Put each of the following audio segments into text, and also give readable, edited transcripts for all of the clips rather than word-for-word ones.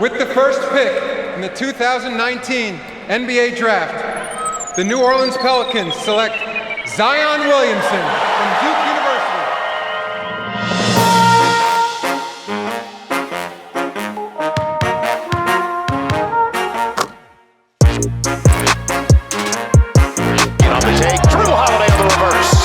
With the first pick in the 2019 NBA Draft, the New Orleans Pelicans select Zion Williamson from Duke University. On the take, Drew Holiday on the reverse.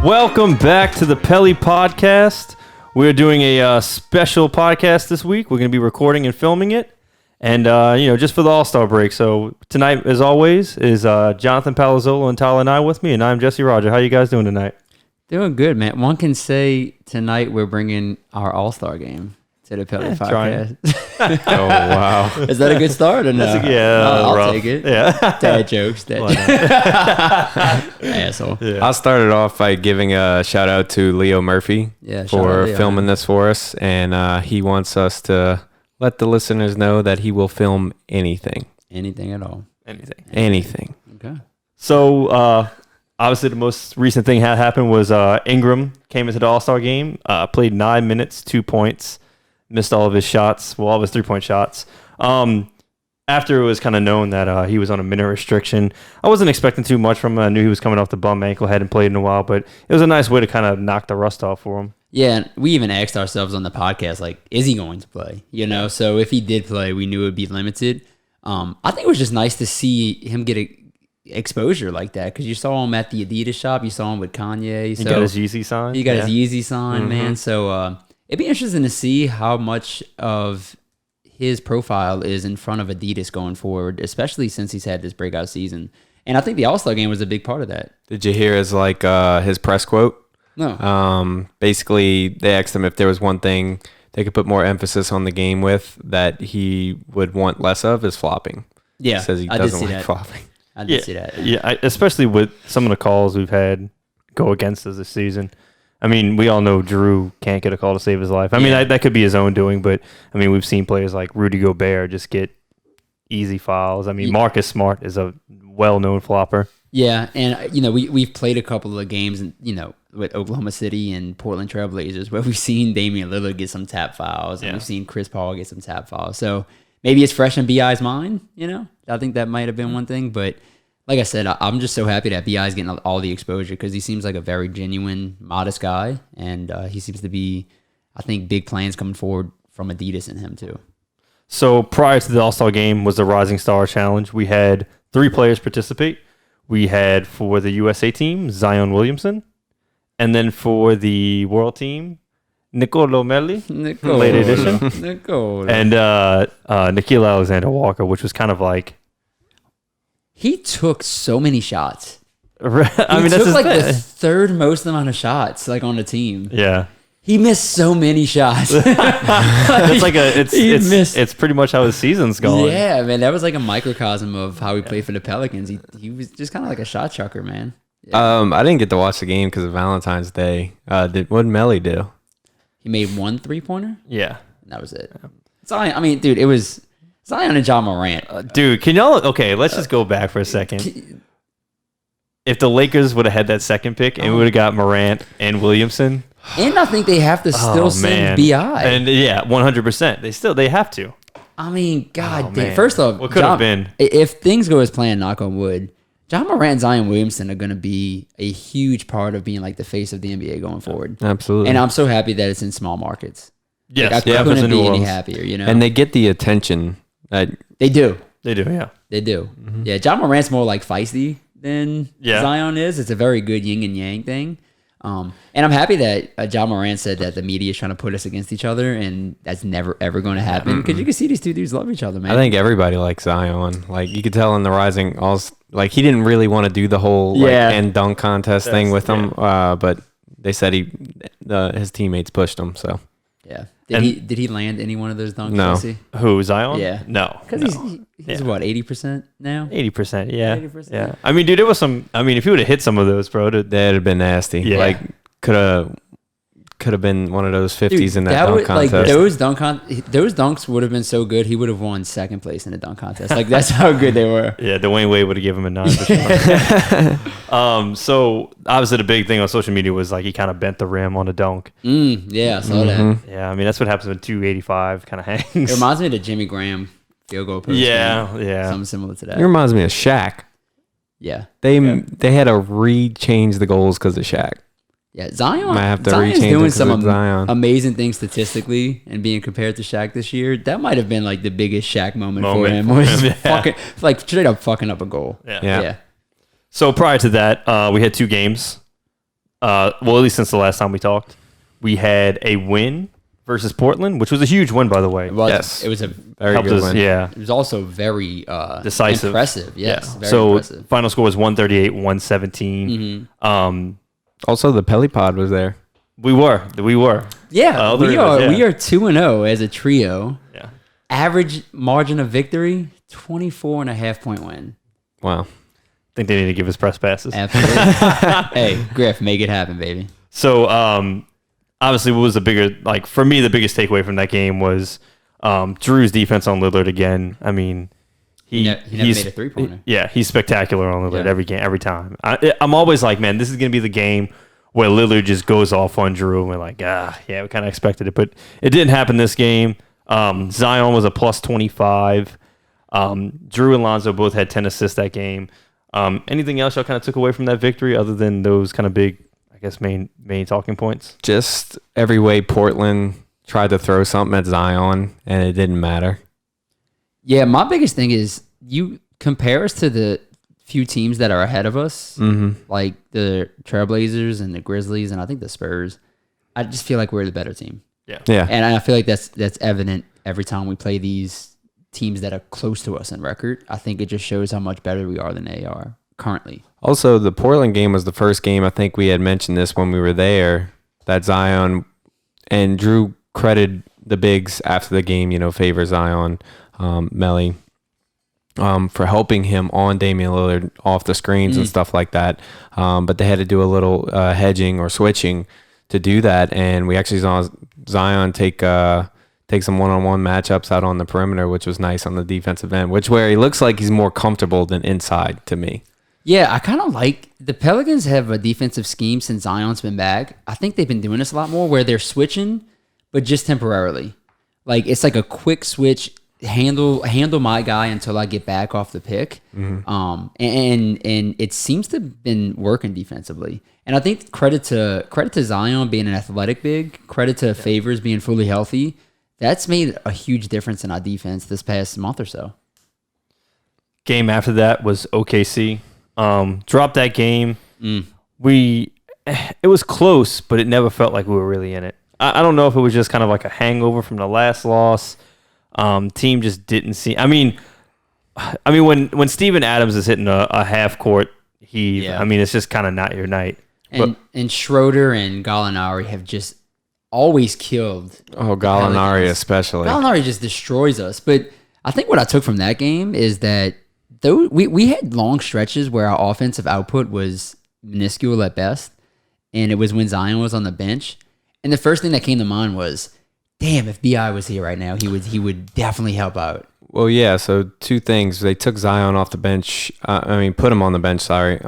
Welcome back to the Peli podcast. We're doing a special podcast this week. We're going to be recording and filming it, and just for the All-Star break. So tonight, as always, is Jonathan Palazzolo and Tyler Nye with me, and I'm Jesse Roger. How you guys doing tonight? Doing good, man. One can say tonight we're bringing our All-Star game to the Peli podcast. Oh, wow. Is that a good start or no? I'll take it. Yeah. Dad jokes. Asshole. Yeah. I'll start it off by giving a shout out to Leo Murphy for filming this for us. And he wants us to let the listeners know that he will film anything. Anything at all. Anything. Okay. So, obviously, the most recent thing that happened was Ingram came into the All-Star game, played 9 minutes, 2 points, missed all of his shots, all of his three-point shots. After it was kind of known that he was on a minute restriction, I wasn't expecting too much from him. I knew he was coming off the bum ankle, hadn't played in a while, but it was a nice way to kind of knock the rust off for him. Yeah, and we even asked ourselves on the podcast, like, is he going to play? So if he did play, we knew it would be limited. I think it was just nice to see him get exposure like that, because you saw him at the Adidas shop, you saw him with Kanye. He got his Yeezy sign. He got his Yeezy sign, man. So it'd be interesting to see how much of his profile is in front of Adidas going forward, especially since he's had this breakout season. And I think the All-Star game was a big part of that. Did you hear his press quote? No. Basically, they asked him if there was one thing they could put more emphasis on the game with that he would want less of is flopping. Yeah, He says he doesn't like flopping. I did see that. Yeah, especially with some of the calls we've had go against us this season. I mean, we all know Drew can't get a call to save his life. I mean, that could be his own doing, but I mean, we've seen players like Rudy Gobert just get easy fouls. I mean, Marcus Smart is a well-known flopper. Yeah, and we've played a couple of games, with Oklahoma City and Portland Trailblazers where we've seen Damian Lillard get some tap fouls, and we've seen Chris Paul get some tap fouls. So maybe it's fresh in BI's mind. I think that might have been one thing, but like I said, I'm just so happy that BI is getting all the exposure, because he seems like a very genuine, modest guy, and he seems to be, I think, big plans coming forward from Adidas and him too. So prior to the All-Star game was the Rising Star Challenge. We had 3 players participate. We had for the USA team, Zion Williamson, and then for the World team, Nicolo Melli, late edition, and Nikhil Alexander-Walker, which was kind of like, he took so many shots. I mean, that's his thing. the third most amount of shots on the team. Yeah. He missed so many shots. It's pretty much how his season's going. Yeah, man, that was like a microcosm of how he played for the Pelicans. He was just kind of like a shot chucker, man. Yeah. I didn't get to watch the game because of Valentine's Day. What did Melli do? He made 1 3-pointer. Yeah. And that was it. Zion, I mean, dude, it was Zion and John Morant. Dude, can y'all... Okay, let's just go back for a second. If the Lakers would have had that second pick and we would have got Morant and Williamson... And I think they have to still send BI. And 100%. They have to. I mean, God damn. First off, what could have been? If things go as planned, knock on wood, John Morant and Zion Williamson are going to be a huge part of being like the face of the NBA going forward. Absolutely. And I'm so happy that it's in small markets. Yes, I couldn't be any happier, And they get the attention. They do. They do, yeah. They do. Mm-hmm. Yeah, John Morant's more like feisty than Zion is. It's a very good yin and yang thing. And I'm happy that John Morant said that the media is trying to put us against each other, and that's never, ever going to happen, because you can see these two dudes love each other, man. I think everybody likes Zion. Like, you could tell in the Rising, like, he didn't really want to do the whole end dunk contest thing with him, but they said his teammates pushed him, so. Yeah. Did he land any one of those dunks? No. Jesse? Who, Zion? Yeah. No. Because he's what, 80% now? 80%, yeah. 80%. Yeah. I mean, dude, it was some... I mean, if he would have hit some of those, bro... That'd have been nasty. Yeah. Like, could have could have been one of those 50s Dude, in that dunk contest. Like those dunks would have been so good. He would have won second place in the dunk contest. Like that's how good they were. Yeah, Dwayne Wade would have given him a 9 for sure. So obviously the big thing on social media was like he kind of bent the rim on a dunk. Yeah, I saw that. Yeah, I mean that's what happens when 285 kind of hangs. It reminds me of the Jimmy Graham field goal post. Yeah. Something similar to that. It reminds me of Shaq. Yeah. They had to re-change the goals because of Shaq. Yeah, Zion. Might have to Zion's rechange doing it 'cause of some Zion. amazing things statistically and being compared to Shaq this year. That might have been like the biggest Shaq moment for Moment him. for Where he's him, yeah. fucking, like straight up fucking up a goal. Yeah. So prior to that, we had 2 games. Well, at least since the last time we talked, we had a win versus Portland, which was a huge win, by the way. It was. Yes. It was a. Very Helped good us, win. yeah. It was also very Decisive. impressive. Yes. Yeah. Very So impressive. final score was 138-117. Also, the Peli pod was there. We were. Yeah, there we it is, are. yeah. We are 2-0 as a trio. Yeah. Average margin of victory 24.5 point win. Wow. I think they need to give us press passes. Absolutely. Hey, Griff, make it happen, baby. So obviously, what was the bigger, like for me, the biggest takeaway from that game was Drew's defense on Lillard again. I mean, He never made a three-pointer. Yeah, he's spectacular on Lillard Yeah. every time. I'm always like, man, this is gonna be the game where Lillard just goes off on Drew, and we're like, yeah, we kind of expected it, but it didn't happen this game. Zion was a plus 25. Drew and Lonzo both had 10 assists that game. Anything else y'all kind of took away from that victory other than those kind of big, I guess, main talking points? Just every way Portland tried to throw something at Zion, and it didn't matter. Yeah, my biggest thing is you compare us to the few teams that are ahead of us, like the Trailblazers and the Grizzlies, and I think the Spurs. I just feel like we're the better team, Yeah. and I feel like that's evident every time we play these teams that are close to us in record. I think it just shows how much better we are than they are currently. Also, the Portland game was the first game, I think we had mentioned this when we were there, that Zion and Drew credited the bigs after the game, favor Zion, Melly, for helping him on Damian Lillard off the screens and stuff like that. But they had to do a little hedging or switching to do that. And we actually saw Zion take some one-on-one matchups out on the perimeter, which was nice on the defensive end, where he looks like he's more comfortable than inside to me. Yeah, I kind of like the Pelicans have a defensive scheme since Zion's been back. I think they've been doing this a lot more where they're switching, but just temporarily. Like it's like a quick switch, handle my guy until I get back off the pick. And it seems to have been working defensively. And I think credit to Zion being an athletic big, credit to Favors being fully healthy. That's made a huge difference in our defense this past month or so. Game after that was OKC. Dropped that game. It was close, but it never felt like we were really in it. I don't know if it was just kind of like a hangover from the last loss. Team just didn't see. I mean, when Steven Adams is hitting a half court heave, Yeah. I mean, it's just kind of not your night. And Schroeder and Gallinari have just always killed. Oh, Gallinari especially. Gallinari just destroys us. But I think what I took from that game is that though we had long stretches where our offensive output was minuscule at best, and it was when Zion was on the bench. And the first thing that came to mind was, damn, if BI was here right now, he would definitely help out. Well, yeah, so 2 things. They took Zion off the bench. Put him on the bench, sorry,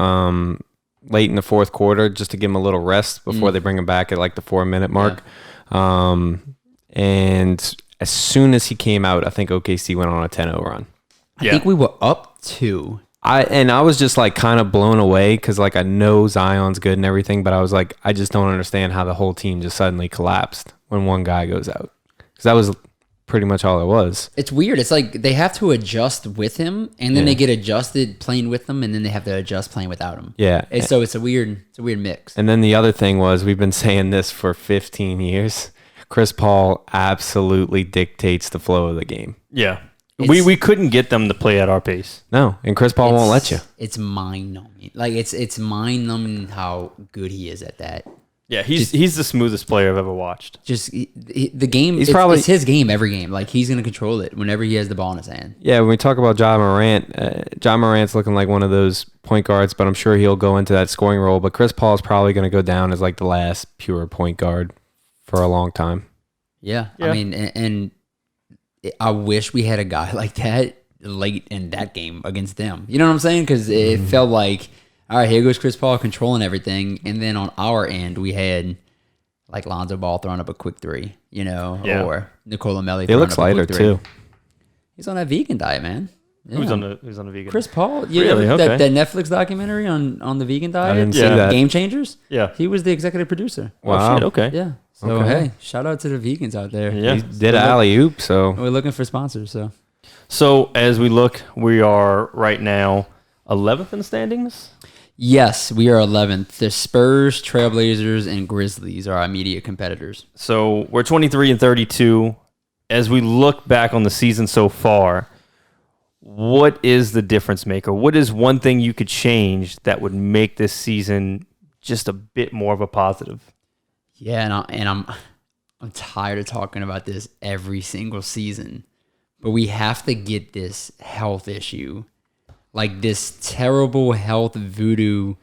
late in the fourth quarter just to give him a little rest before they bring him back at like the 4-minute mark. Yeah. And as soon as he came out, I think OKC went on a 10-0 run. I think we were up 2. I was just like kind of blown away because like I know Zion's good and everything, but I was like, I just don't understand how the whole team just suddenly collapsed when one guy goes out, because that was pretty much all it was. It's weird. It's like they have to adjust with him, and then they get adjusted playing with them, and then they have to adjust playing without him. Yeah. So it's a weird mix. And then the other thing was, we've been saying this for 15 years. Chris Paul absolutely dictates the flow of the game. Yeah. We couldn't get them to play at our pace. No, and Chris Paul won't let you. It's mind-numbing. Like, it's mind-numbing how good he is at that. Yeah, he's the smoothest player I've ever watched. Just the game, He's it's his game every game. Like, he's going to control it whenever he has the ball in his hand. Yeah, when we talk about Ja Morant's looking like one of those point guards, but I'm sure he'll go into that scoring role. But Chris Paul is probably going to go down as like the last pure point guard for a long time. Yeah. Yeah. I mean, and I wish we had a guy like that late in that game against them. You know what I'm saying? Because it felt like, all right, here goes Chris Paul controlling everything. And then on our end, we had like Lonzo Ball throwing up a quick three, Yeah. or Nicola Melli He throwing looks up a lighter quick three. too. He's on that vegan diet, man. Yeah. Who's on the vegan? Chris Paul? Yeah, Really? Okay. that Netflix documentary on the vegan diet? I didn't see Yeah. that. Game Changers? Yeah. He was the executive producer. Wow. Oh, shit, okay. Yeah. So, Okay. hey, shout out to the vegans out there. Yeah. He did an alley oop, so We're looking for sponsors, so. So as we look, we are right now 11th in the standings. Yes, we are 11th. The Spurs, Trailblazers, and Grizzlies are our immediate competitors. So we're 23 and 32. As we look back on the season so far, what is the difference maker? What is one thing you could change that would make this season just a bit more of a positive? Yeah, and I'm tired of talking about this every single season, but we have to get this health issue, like this terrible health voodoo.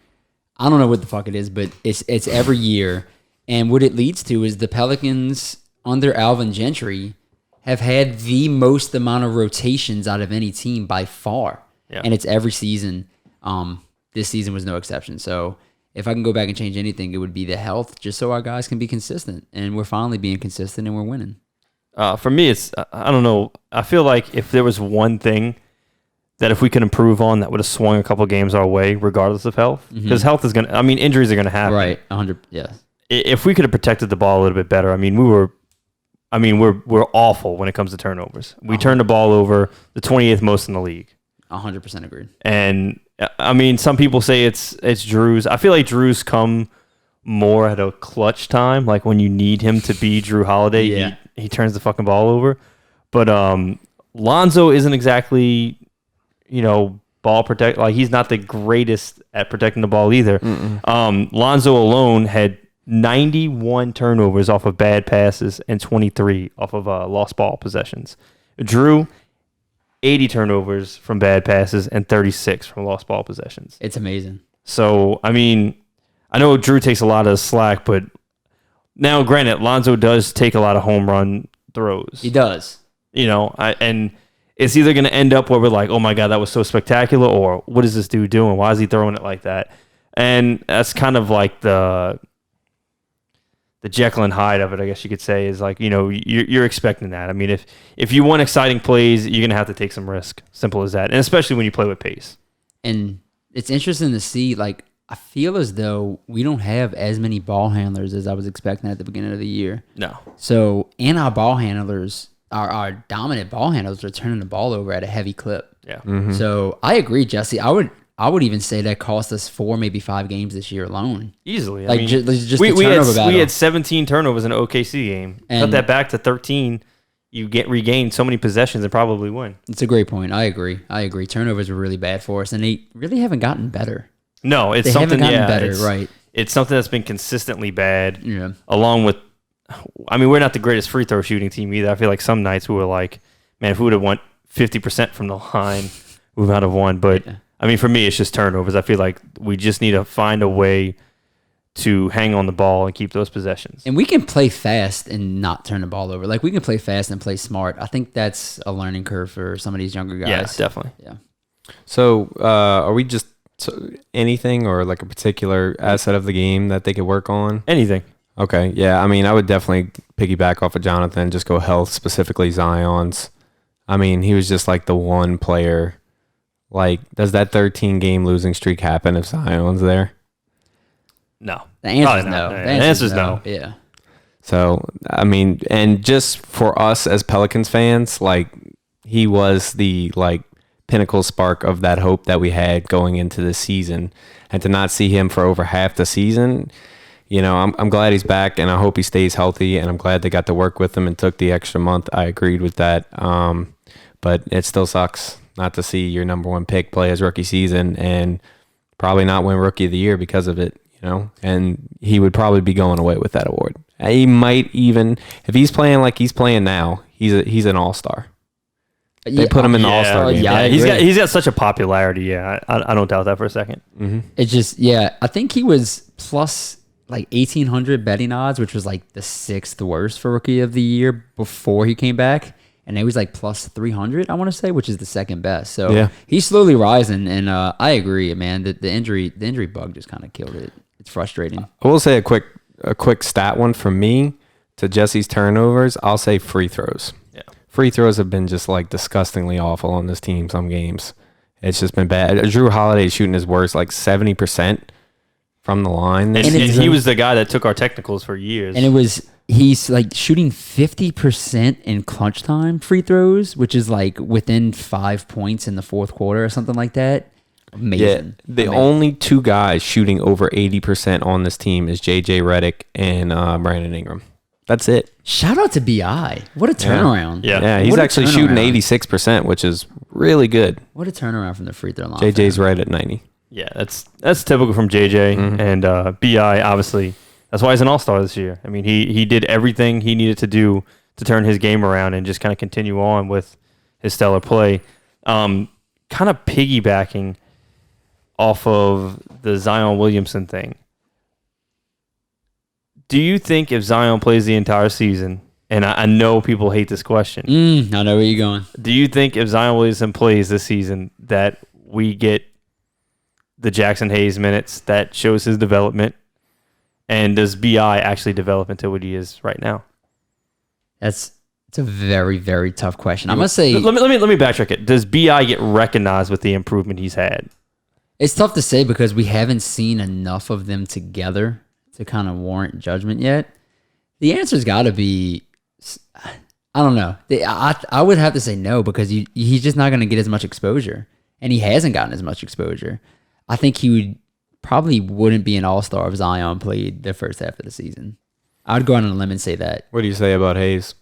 I don't know what the fuck it is, but it's every year, and what it leads to is the Pelicans under Alvin Gentry have had the most amount of rotations out of any team by far, and it's every season. This season was no exception. So if I can go back and change anything, it would be the health, just so our guys can be consistent. And we're finally being consistent and we're winning. For me, it's, I don't know. I feel like if there was one thing that if we could improve on, that would have swung a couple games our way, regardless of health. Because health is going to, injuries are going to happen. Right. 100. Yeah. If we could have protected the ball a little bit better, we're awful when it comes to turnovers. We turned the ball over the 28th most in the league. 100% agreed. And some people say it's Drew's. I feel like Drew's come more at a clutch time, like when you need him to be Drew Holiday. Yeah. He turns the fucking ball over. But Lonzo isn't exactly, ball protect. Like, he's not the greatest at protecting the ball either. Lonzo alone had 91 turnovers off of bad passes and 23 off of lost ball possessions. Drew, 80 turnovers from bad passes and 36 from lost ball possessions. It's amazing. So, I know Drew takes a lot of slack, but now, granted, Lonzo does take a lot of home run throws. He does. And it's either going to end up where we're like, oh my God, that was so spectacular, or what is this dude doing? Why is he throwing it like that? And that's kind of like the Jekyll and Hyde of it, I guess you could say, is like, you're expecting that. If you want exciting plays, you're going to have to take some risk. Simple as that. And especially when you play with pace. And it's interesting to see, like, I feel as though we don't have as many ball handlers as I was expecting at the beginning of the year. No. So, and our ball handlers, our dominant ball handlers are turning the ball over at a heavy clip. Yeah. So I agree, Jesse. I would even say that cost us 4, maybe 5 games this year alone. Easily. Like, just we the turnover battle. had 17 turnovers in an OKC game. Cut And- that back to 13. You regain so many possessions and probably win. It's a great point. I agree. Turnovers were really bad for us, and they really haven't gotten better. No, it's They something. haven't gotten Yeah, better, right? It's something that's been consistently bad. Yeah. Along with, we're not the greatest free throw shooting team either. I feel like some nights we were like, man, if we would have won 50% from the line, we might have won. But for me, it's just turnovers. I feel like we just need to find a way to hang on the ball and keep those possessions. And we can play fast and not turn the ball over. Like, we can play fast and play smart. I think that's a learning curve for some of these younger guys. Yeah, definitely. Yeah. So, are we just anything or like a particular asset of the game that they could work on? Anything. Okay, yeah. I would definitely piggyback off of Jonathan. Just go health, specifically Zion's. He was just like the one player. Like, does that 13 game losing streak happen if Zion's there? No. The answer is Probably no. not. The The answer answer's is no. Yeah. So, and just for us as Pelicans fans, like, he was the like pinnacle spark of that hope that we had going into the season, and to not see him for over half the season, I'm glad he's back, and I hope he stays healthy, and I'm glad they got to work with him and took the extra month. I agreed with that, but it still sucks not to see your number one pick play his rookie season and probably not win Rookie of the Year because of it. And he would probably be going away with that award. He might even, if he's playing like he's playing now, he's an all-star. They put him in the All-Star game. Yeah, I he's agree. got such a popularity. Yeah, I don't doubt that for a second. It's just, I think he was plus like 1,800 betting odds, which was like the 6th worst for Rookie of the Year before he came back. And it was like plus 300, I want to say, which is the second best. So Yeah. he's slowly rising. And I agree, man. The injury bug just kind of killed it. It's frustrating. I will say a quick stat one from me to Jesse's turnovers. I'll say free throws. Yeah. Free throws have been just like disgustingly awful on this team some games. It's just been bad. Drew Holiday shooting his worst, like 70% from the line. And, this and season. he was the guy that took our technicals for years. And he's like shooting 50% in clutch time free throws, which is like within 5 points in the fourth quarter or something like that. Amazing. The Amazing. only two guys shooting over 80% on this team is JJ Redick and Brandon Ingram. That's it. Shout out to BI. What a turnaround. Yeah. Yeah, he's What a actually shooting turnaround. 86%, which is really good. What a turnaround from the free throw line. JJ's right at 90. Yeah, that's typical from JJ and BI. Obviously, that's why he's an all-star this year. I mean, he did everything he needed to do to turn his game around and just kind of continue on with his stellar play. Kind of piggybacking off of the Zion Williamson thing. Do you think if Zion plays the entire season, and I know people hate this question, I know where you're going. do you think if Zion Williamson plays this season that we get the Jackson Hayes minutes that shows his development? And does BI actually develop into what he is right now? It's a very, very tough question. I'm gonna say Let me backtrack it. Does BI get recognized with the improvement he's had? it's tough to say because we haven't seen enough of them together to kind of warrant judgment yet. The answer's got to be, I don't know. I would have to say no because he's just not going to get as much exposure, and he hasn't gotten as much exposure. I think he probably wouldn't be an all-star if Zion played the first half of the season. I'd go out on a limb and say that What do you say about Hayes?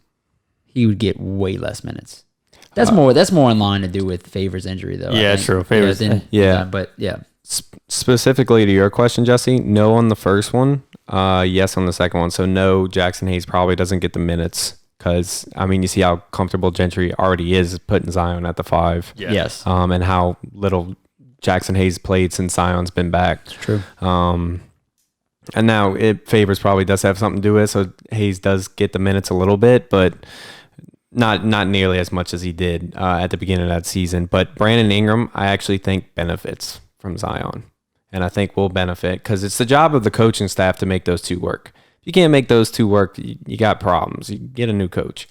he would get way less minutes. That's more in line to do with Favors' injury, though. I Yeah, think. true. Favors- But yeah. Specifically to your question, Jesse, no on the first one, yes on the second one. So no, Jackson Hayes probably doesn't get the minutes because, I mean, you see how comfortable Gentry already is putting Zion at the 5. Yeah. Yes. And how little Jackson Hayes played since Zion's been back. True. And now it Favors probably does have something to do with it, so Hayes does get the minutes a little bit, but not nearly as much as he did at the beginning of that season. But Brandon Ingram, I actually think benefits from Zion, and I think will benefit because it's the job of the coaching staff to make those two work. If you can't make those two work, you got problems. You get a new coach,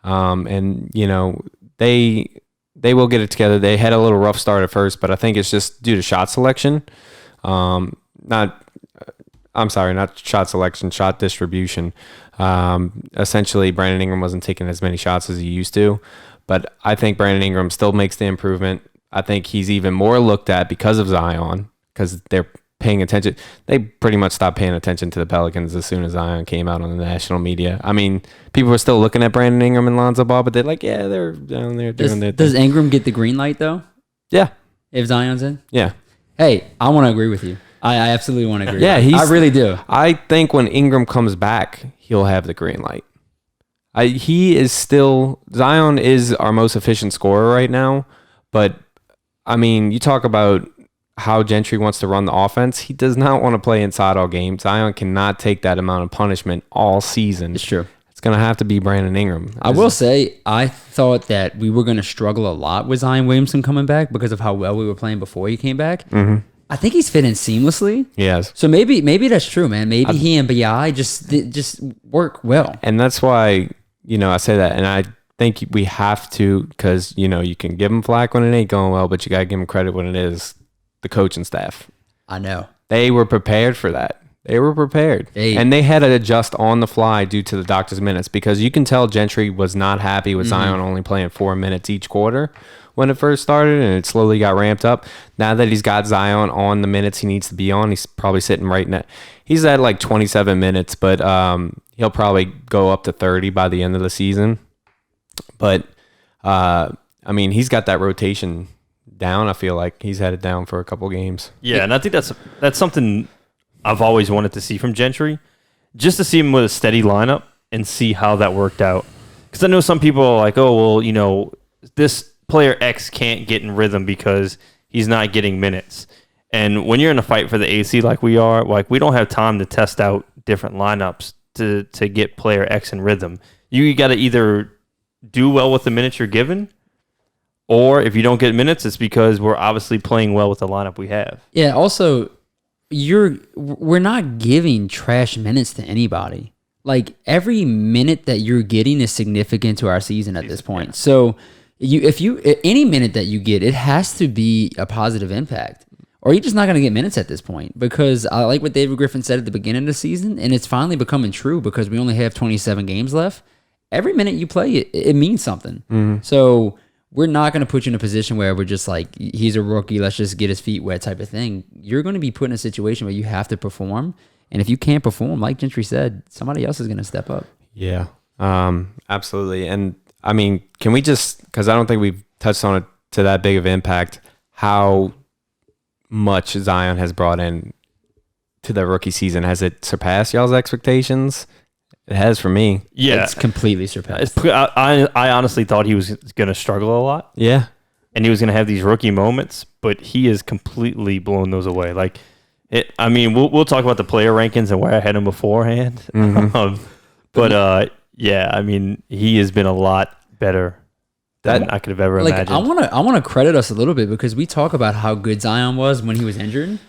and you know they will get it together. They had a little rough start at first, but I think it's just due to shot selection. Not shot selection, shot distribution. Essentially, Brandon Ingram wasn't taking as many shots as he used to, but I think Brandon Ingram still makes the improvement. I think he's even more looked at because of Zion, because they're paying attention. They pretty much stopped paying attention to the Pelicans as soon as Zion came out on the national media. I mean, people were still looking at Brandon Ingram and Lonzo Ball, but they're like, yeah, they're down there doing their Does thing. Ingram get the green light, though, Yeah, if Zion's in? yeah. Hey, I want to agree with you. I absolutely want to agree. Yeah, with you. I he's- really do. I think when Ingram comes back, he'll have the green light. Zion is our most efficient scorer right now, but I mean, you talk about how Gentry wants to run the offense. He does not want to play inside all game. Zion cannot take that amount of punishment all season. It's true. It's going to have to be Brandon Ingram. I will say, I thought that we were going to struggle a lot with Zion Williamson coming back because of how well we were playing before he came back. Mm-hmm. I think he's fit in seamlessly. Yes. So maybe that's true, man. Maybe he and Bi just work well. And that's why, I say that. And I think we have to, because, you can give him flack when it ain't going well, but you got to give him credit when it is. The coaching staff. I know. They were prepared for that. They were prepared. And they had to adjust on the fly due to the doctor's minutes, because you can tell Gentry was not happy with Zion only playing 4 minutes each quarter when it first started, and it slowly got ramped up. Now that he's got Zion on the minutes he needs to be on, he's probably sitting right in that. He's at like 27 minutes, but he'll probably go up to 30 by the end of the season. But, I mean, he's got that rotation down. I feel like he's had it down for a couple games. Yeah, and I think that's something I've always wanted to see from Gentry, just to see him with a steady lineup and see how that worked out. Because I know some people are like, oh, well, this player X can't get in rhythm because he's not getting minutes. And when you're in a fight for the AC like we are, like we don't have time to test out different lineups to get player X in rhythm. You got to either do well with the minutes you're given, or if you don't get minutes, it's because we're obviously playing well with the lineup we have. Yeah. Also, we're not giving trash minutes to anybody. Like every minute that you're getting is significant to our season at this point. So if any minute that you get, it has to be a positive impact, or you're just not going to get minutes at this point. Because I like what David Griffin said at the beginning of the season, and it's finally becoming true because we only have 27 games left. Every minute you play, it means something. Mm-hmm. So we're not going to put you in a position where we're just like, he's a rookie, let's just get his feet wet type of thing. You're going to be put in a situation where you have to perform. And if you can't perform, like Gentry said, somebody else is going to step up. Yeah, absolutely. And I mean, can we just, because I don't think we've touched on it to that big of impact, how much Zion has brought in to the rookie season. Has it surpassed y'all's expectations? It has for me. Yeah. It's completely surpassed. I honestly thought he was going to struggle a lot. Yeah. And he was going to have these rookie moments, but he has completely blown those away. Like, I mean, we'll talk about the player rankings and where I had him beforehand. Mm-hmm. Yeah, I mean, he has been a lot better than I could have ever imagined. I want to credit us a little bit because we talk about how good Zion was when he was injured,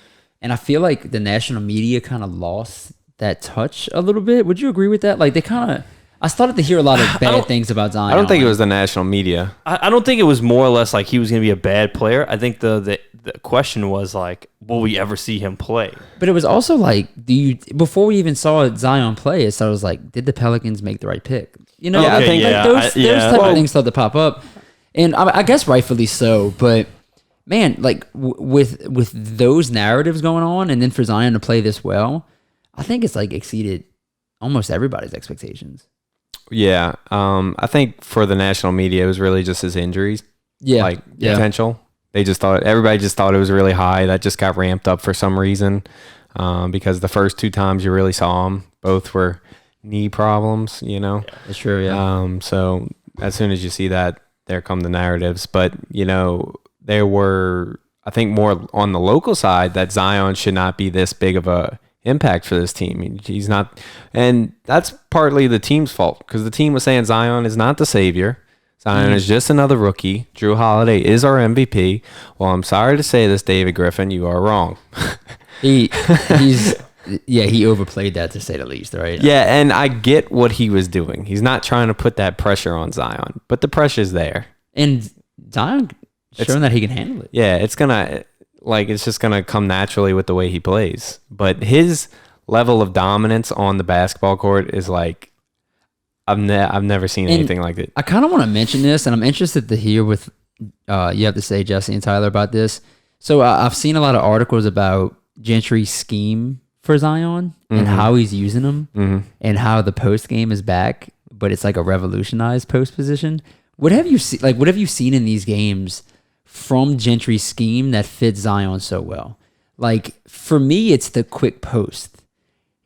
and I feel like the national media kind of lost that touch a little bit. Would you agree with that? Like I started to hear a lot of bad things about Zion. I don't think it was the national media. I don't think it was more or less like he was going to be a bad player. I think the question was like, will we ever see him play? But it was also like, before we even saw Zion play, so I was like, did the Pelicans make the right pick? You know, I think those type of things start to pop up, and I guess rightfully so. But man, like with those narratives going on, and then for Zion to play this well, I think it's like exceeded almost everybody's expectations. Yeah, I think for the national media, it was really just his injuries. Yeah, potential. Everybody just thought it was really high. That just got ramped up for some reason, because the first two times you really saw him, both were knee problems. You know, that's true. Yeah. So as soon as you see that, there come the narratives. But you know, there were, I think, more on the local side that Zion should not be this big of a impact for this team. He's not, and that's partly the team's fault because the team was saying Zion is not the savior. Zion is just another rookie. Drew Holiday is our MVP. Well, I'm sorry to say this, David Griffin, you are wrong. He overplayed that, to say the least, right? Yeah, and I get what he was doing. He's not trying to put that pressure on Zion, but the pressure's there. And Zion showing that he can handle it. Yeah, it's just gonna come naturally with the way he plays. But his level of dominance on the basketball court is like, I've never seen anything like it. I kind of want to mention this, and I'm interested to hear what you have to say, Jesse and Tyler, about this. So I've seen a lot of articles about Gentry's scheme for Zion and how he's using them, and how the post game is back, but it's like a revolutionized post position. What have you seen in these games from Gentry's scheme that fits Zion so well? Like, for me, it's the quick post.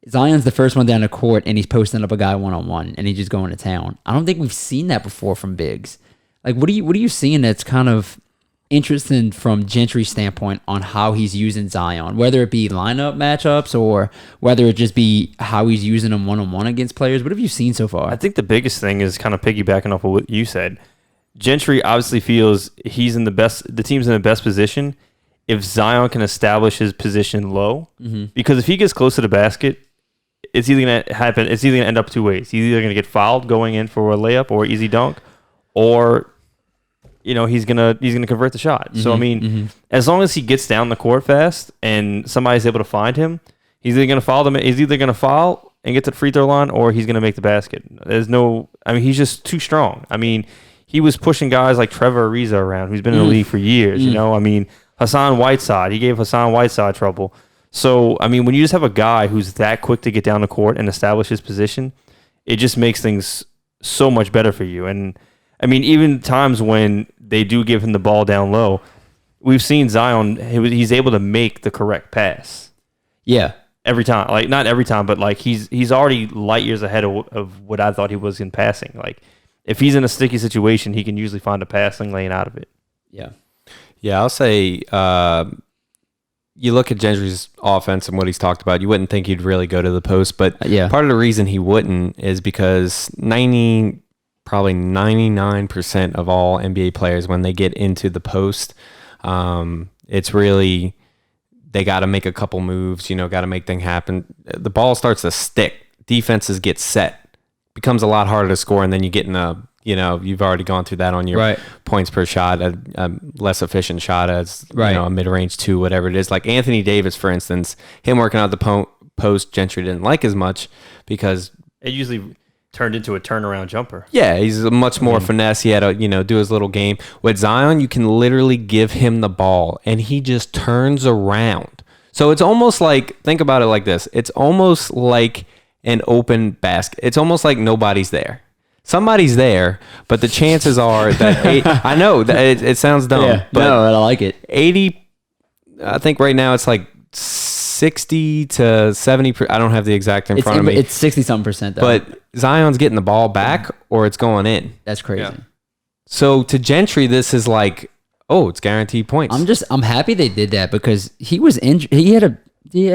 Zion's the first one down the court, and he's posting up a guy one-on-one, and he's just going to town. I don't think we've seen that before from bigs. Like, what are you seeing that's kind of interesting from Gentry's standpoint on how he's using Zion, whether it be lineup matchups or whether it just be how he's using him one-on-one against players? What have you seen so far? I think the biggest thing is kind of piggybacking off of what you said. Gentry obviously feels the team's in the best position if Zion can establish his position low, because if he gets close to the basket, it's either going to happen. It's either going to end up two ways. He's either going to get fouled going in for a layup or easy dunk, or he's gonna convert the shot. So I mean, as long as he gets down the court fast and somebody's able to find him, he's either going to foul them. He's either going to foul and get to the free throw line, or he's going to make the basket. He's just too strong. I mean, he was pushing guys like Trevor Ariza around, who's been in the league for years. Hassan Whiteside. He gave Hassan Whiteside trouble. So, I mean, when you just have a guy who's that quick to get down the court and establish his position, it just makes things so much better for you. And, I mean, even times when they do give him the ball down low, we've seen Zion, he's able to make the correct pass. Yeah. Every time. Like, not every time, but, like, he's already light years ahead of what I thought he was in passing. Like, if he's in a sticky situation, he can usually find a passing lane out of it. Yeah. Yeah, I'll say you look at Gentry's offense and what he's talked about, you wouldn't think he'd really go to the post. But part of the reason he wouldn't is because probably 99% of all NBA players, when they get into the post, it's really, they got to make a couple moves, got to make things happen. The ball starts to stick. Defenses get set. Becomes a lot harder to score, and then you get in a, you've already gone through that on your points per shot, a less efficient shot as a mid-range 2, whatever it is. Like Anthony Davis, for instance, him working out the post, Gentry didn't like as much because it usually turned into a turnaround jumper. Yeah, he's a much more finesse. He had to, do his little game. With Zion, you can literally give him the ball, and he just turns around. So it's almost like, think about it like this. It's almost like an open basket. It's almost like nobody's there. Somebody's there, but the chances are that I know that it sounds dumb, but no, I like it. 80. I think right now it's like 60 to 70. I don't have the exact in front of me. It's 60-something% though. But Zion's getting the ball back, or it's going in. That's crazy. Yeah. So to Gentry, this is like, it's guaranteed points. I'm happy they did that because he was injured. He had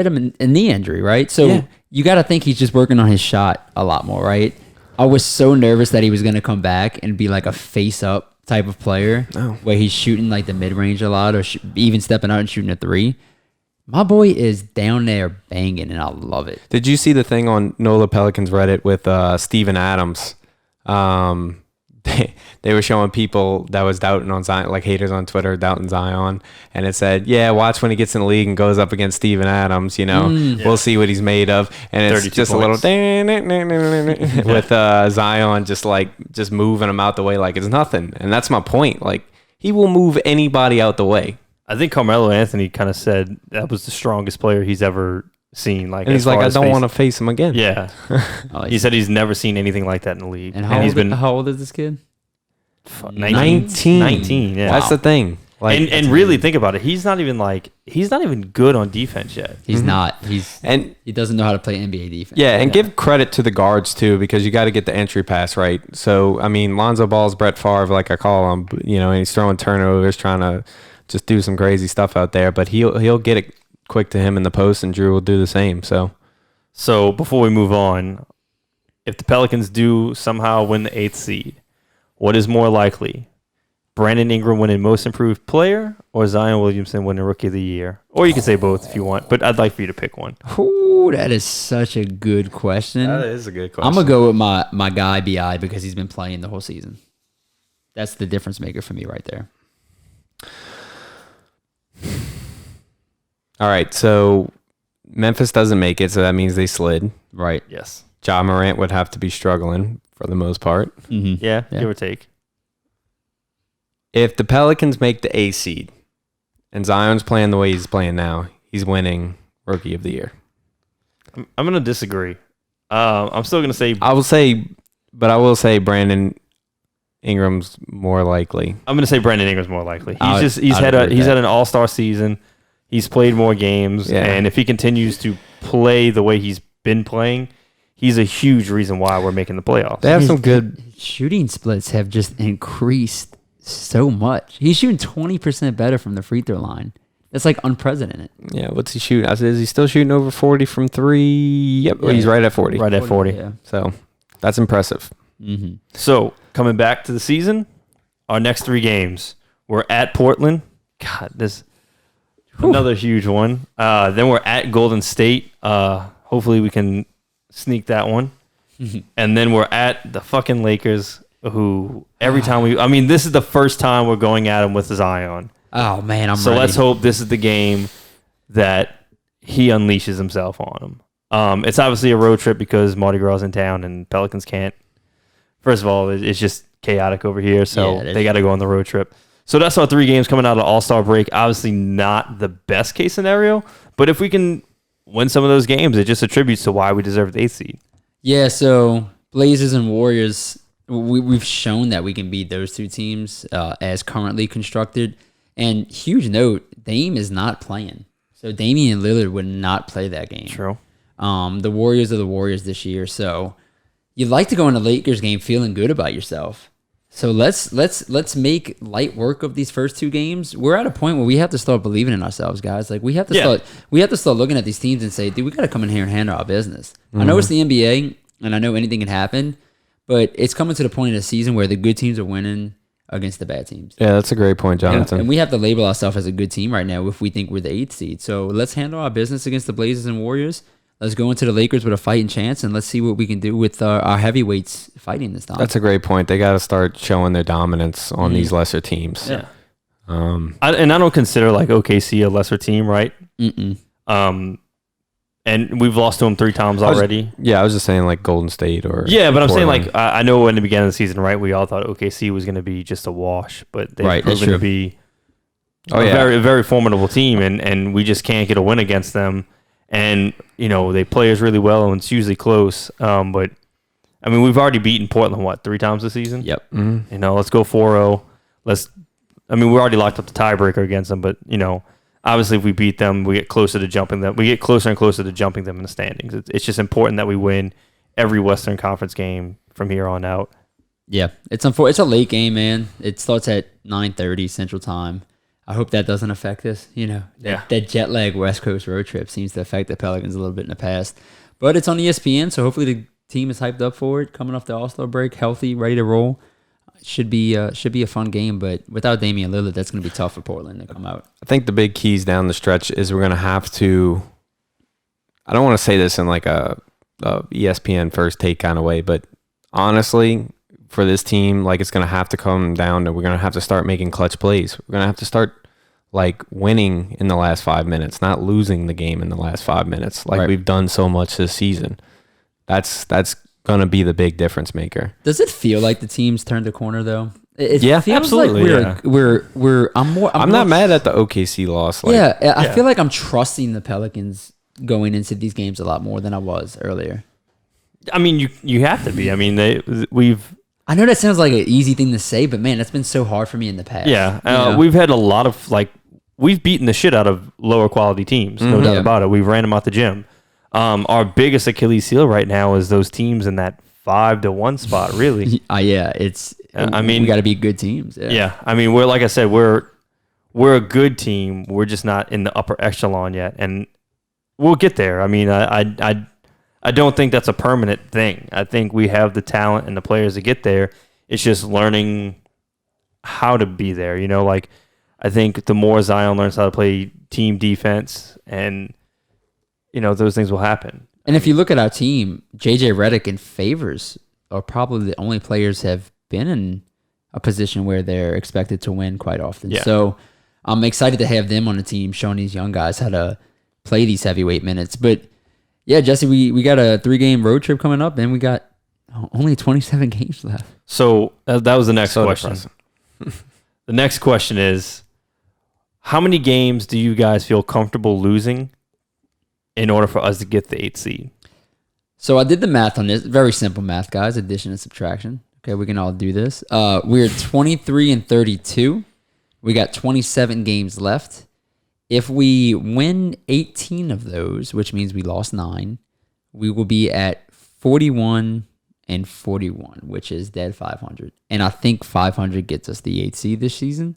a knee injury, right? So you got to think he's just working on his shot a lot more, right? I was so nervous that he was going to come back and be like a face-up type of player where he's shooting like the mid-range a lot or even stepping out and shooting a 3. My boy is down there banging, and I love it. Did you see the thing on NOLA Pelicans Reddit with Steven Adams? They were showing people that was doubting on Zion, like haters on Twitter doubting Zion, and it said, watch when he gets in the league and goes up against Steven Adams, we'll see what he's made of. And it's just points. A little with Zion just moving him out the way like it's nothing. And that's my point. Like, he will move anybody out the way. I think Carmelo Anthony kind of said that was the strongest player he's ever seen. Like, and he's like, I don't want to face him again. Yeah. He said he's never seen anything like that in the league. And how old is this kid? 19. Yeah. That's the thing. Like, and really think about it. He's not even good on defense yet. He's not. He doesn't know how to play NBA defense. Yeah, and give credit to the guards too, because you got to get the entry pass right. So I mean, Lonzo Ball's Brett Favre, like I call him, and he's throwing turnovers, trying to just do some crazy stuff out there. But he'll get it quick to him in the post, and Drew will do the same. So before we move on, if the Pelicans do somehow win the 8th seed, what is more likely? Brandon Ingram winning Most Improved Player or Zion Williamson winning Rookie of the Year? Or you can say both if you want, but I'd like for you to pick one. Ooh, that is such a good question. That is a good question. I'm going to go with my guy, B.I., because he's been playing the whole season. That's the difference maker for me right there. All right, so Memphis doesn't make it, so that means they slid. Right. Yes. Ja Morant would have to be struggling for the most part. Mm-hmm. Yeah, give or take. If the Pelicans make the A seed and Zion's playing the way he's playing now, he's winning Rookie of the Year. I'm going to disagree. I'm still going to say... I will say Brandon Ingram's more likely. I'm going to say Brandon Ingram's more likely. He's had an all-star season. He's played more games, and if he continues to play the way he's been playing, he's a huge reason why we're making the playoffs. They have some good shooting splits have just increased so much. He's shooting 20% better from the free throw line. That's like unprecedented. Yeah, what's he shooting? Is he still shooting over 40 from 3? Yep, yeah. He's right at 40. Right at 40. Yeah. So that's impressive. Mm-hmm. So coming back to the season, our next 3 games, we're at Portland. God, this another huge one. Then we're at Golden State. Hopefully we can sneak that one. And then we're at the fucking Lakers, who every time this is the first time we're going at them with Zion. Oh man, I'm so ready. Let's hope this is the game that he unleashes himself on them. It's obviously a road trip because Mardi Gras is in town and Pelicans can't. First of all, it's just chaotic over here, so they got to go on the road trip. So that's our 3 games coming out of All-Star break. Obviously not the best case scenario, but if we can win some of those games, it just attributes to why we deserve the 8th seed. Yeah, so Blazers and Warriors, we've shown that we can beat those 2 teams as currently constructed. And huge note, Dame is not playing. So Damian Lillard would not play that game. True. The Warriors are the Warriors this year, so you'd like to go in a Lakers game feeling good about yourself. So let's make light work of these first 2 games. We're at a point where we have to start believing in ourselves, guys. Like we have to start looking at these teams and say, dude, we got to come in here and handle our business. I know it's the NBA, and I know anything can happen, but it's coming to the point in the season where the good teams are winning against the bad teams. Yeah, that's a great point, Jonathan. And we have to label ourselves as a good team right now if we think we're the 8th seed. So let's handle our business against the Blazers and Warriors. Let's go into the Lakers with a fighting chance, and let's see what we can do with our heavyweights fighting this time. That's a great point. They got to start showing their dominance on these lesser teams. Yeah. I don't consider like OKC a lesser team, right? And we've lost to them 3 times already. I was just saying like Golden State or yeah, but I'm saying Portland. like I know in the beginning of the season, right? We all thought OKC was going to be just a wash, but they've proven to be a very formidable team, and we just can't get a win against them. And they play us really well, and it's usually close. But I mean, we've already beaten Portland 3 times this season. Yep. Mm-hmm. Let's go 4-0. We already locked up the tiebreaker against them, but obviously, if we beat them, we get closer to jumping them. We get closer and closer to jumping them in the standings. It's just important that we win every Western Conference game from here on out. Yeah, it's a late game, man. It starts at 9:30 Central Time. I hope that doesn't affect us. That jet lag West Coast road trip seems to affect the Pelicans a little bit in the past. But it's on ESPN, so hopefully the team is hyped up for it. Coming off the All-Star break, healthy, ready to roll. Should be a fun game, but without Damian Lillard, that's going to be tough for Portland to come out. I think the big keys down the stretch is we're going to have to. I don't want to say this in like a ESPN first take kind of way, but honestly, for this team, like it's going to have to come down to we're going to have to start making clutch plays. We're going to have to start like winning in the last 5 minutes, not losing the game in the last 5 minutes, like we've done so much this season. That's gonna be the big difference maker. Does it feel like the team's turned a corner though? It Yeah, feels absolutely, like I'm not mad at the OKC loss. Like, I feel like I'm trusting the Pelicans going into these games a lot more than I was earlier. I mean, you have to be. I mean, I know that sounds like an easy thing to say, but man, that's been so hard for me in the past. Yeah, we've had a lot of we've beaten the shit out of lower quality teams, no doubt about it. We've ran them out the gym. Our biggest Achilles heel right now is those teams in that 5-1 spot. Really, it's. We got to be good teams. Yeah, I mean, we're like I said, we're a good team. We're just not in the upper echelon yet, and we'll get there. I mean, I don't think that's a permanent thing. I think we have the talent and the players to get there. It's just learning how to be there. I think the more Zion learns how to play team defense, and those things will happen. And if you look at our team, JJ Redick and Favors are probably the only players have been in a position where they're expected to win quite often. Yeah. So I'm excited to have them on the team, showing these young guys how to play these heavyweight minutes. But yeah, Jesse, we got a 3-game road trip coming up, and we got only 27 games left. So that was the next question. The next question is, how many games do you guys feel comfortable losing in order for us to get the 8th seed? So I did the math on this. Very simple math, guys. Addition and subtraction. Okay, we can all do this. We're 23-32. We got 27 games left. If we win 18 of those, which means we lost 9, we will be at 41-41, which is dead 500. And I think 500 gets us the 8th seed this season.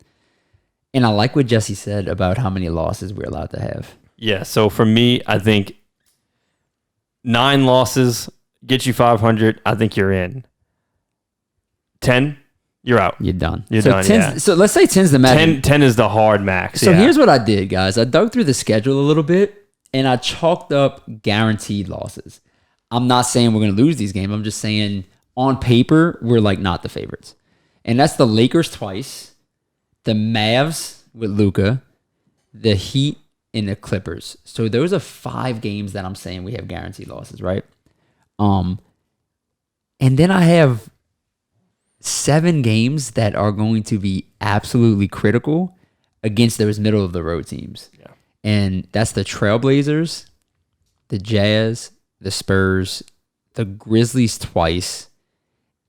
And I like what Jesse said about how many losses we're allowed to have. Yeah, so for me, I think 9 losses get you 500. I think you're in. 10, you're out. You're done. You're done, yeah. So let's say 10's the magic. 10 is the hard max. So here's what I did, guys. I dug through the schedule a little bit, and I chalked up guaranteed losses. I'm not saying we're going to lose these games. I'm just saying on paper, we're not the favorites. And that's the Lakers twice, the Mavs with Luka, the Heat, and the Clippers. So those are 5 games that I'm saying we have guaranteed losses, right? And then I have 7 games that are going to be absolutely critical against those middle of the road teams. Yeah. And that's the Trailblazers, the Jazz, the Spurs, the Grizzlies twice,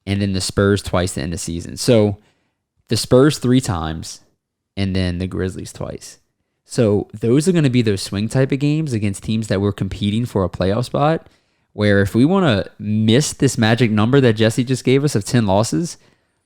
and then the Spurs twice to end the season. So the Spurs 3 times, and then the Grizzlies twice. So those are going to be those swing type of games against teams that we're competing for a playoff spot, where if we want to miss this magic number that Jesse just gave us of 10 losses,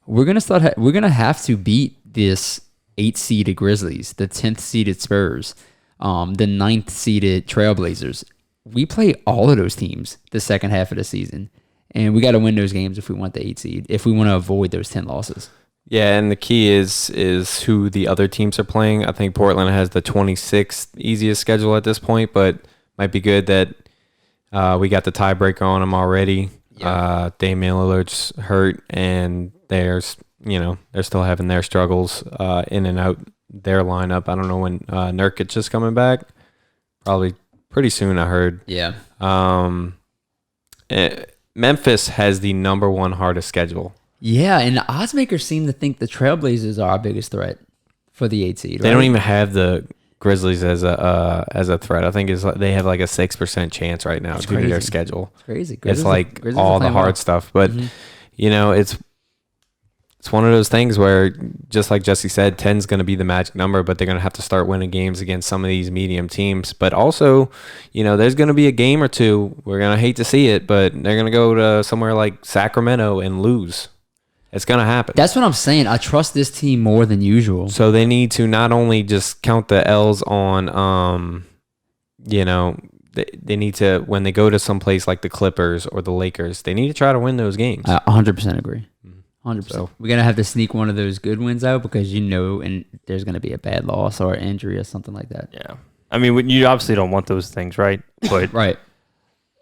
we're gonna have to beat this 8th-seeded Grizzlies, the 10th-seeded Spurs, the 9th-seeded Trailblazers. We play all of those teams the second half of the season, and we got to win those games if we want the 8th seed, if we want to avoid those 10 losses. Yeah, and the key is who the other teams are playing. I think Portland has the 26th easiest schedule at this point, but might be good that we got the tiebreaker on them already. Yeah. Damian Lillard's hurt, and they're still having their struggles in and out their lineup. I don't know when Nurkic is coming back. Probably pretty soon, I heard. Yeah. Memphis has the number one hardest schedule. Yeah, and the odds makers seem to think the Trailblazers are our biggest threat for the 8th seed. They don't even have the Grizzlies as a threat. I think they have like a 6% chance right now due to their schedule. It's crazy. Grizzlies, it's like all the hard stuff, but it's one of those things where, just like Jesse said, 10 is going to be the magic number, but they're going to have to start winning games against some of these medium teams. But also, there's going to be a game or two. We're going to hate to see it, but they're going to go to somewhere like Sacramento and lose. It's going to happen. That's what I'm saying. I trust this team more than usual. So they need to not only just count the L's on, they need to, when they go to some place like the Clippers or the Lakers, they need to try to win those games. I 100% agree. 100%. So, we're going to have to sneak one of those good wins out because and there's going to be a bad loss or injury or something like that. Yeah. I mean, you obviously don't want those things, right? But right.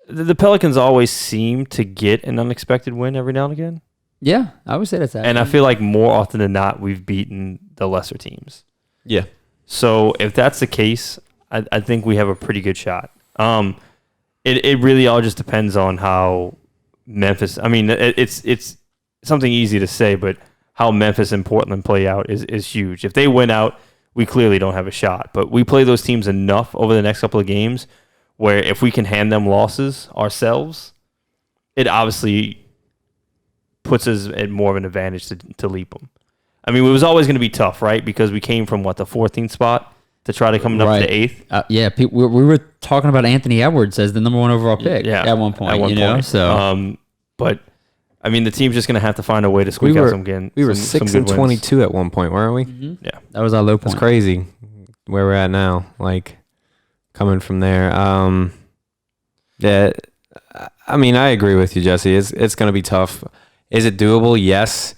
The Pelicans always seem to get an unexpected win every now and again. Yeah, I would say that's happening. And I feel like more often than not, we've beaten the lesser teams. Yeah. So if that's the case, I think we have a pretty good shot. It really all just depends on how Memphis. I mean, it's something easy to say, but how Memphis and Portland play out is huge. If they win out, we clearly don't have a shot. But we play those teams enough over the next couple of games where if we can hand them losses ourselves, it obviously puts us at more of an advantage to leap them. I mean, it was always going to be tough, right? Because we came from, the 14th spot to try to come up to the 8th. Yeah, we were talking about Anthony Edwards as the number 1 overall pick at one point. So, but, I mean, the team's just going to have to find a way to squeak out some gains. We were 6-22 at one point, weren't we? Mm-hmm. Yeah. That was our low point. It's crazy where we're at now, like, coming from there. Yeah, I mean, I agree with you, Jesse. It's going to be tough. Is it doable? Yes.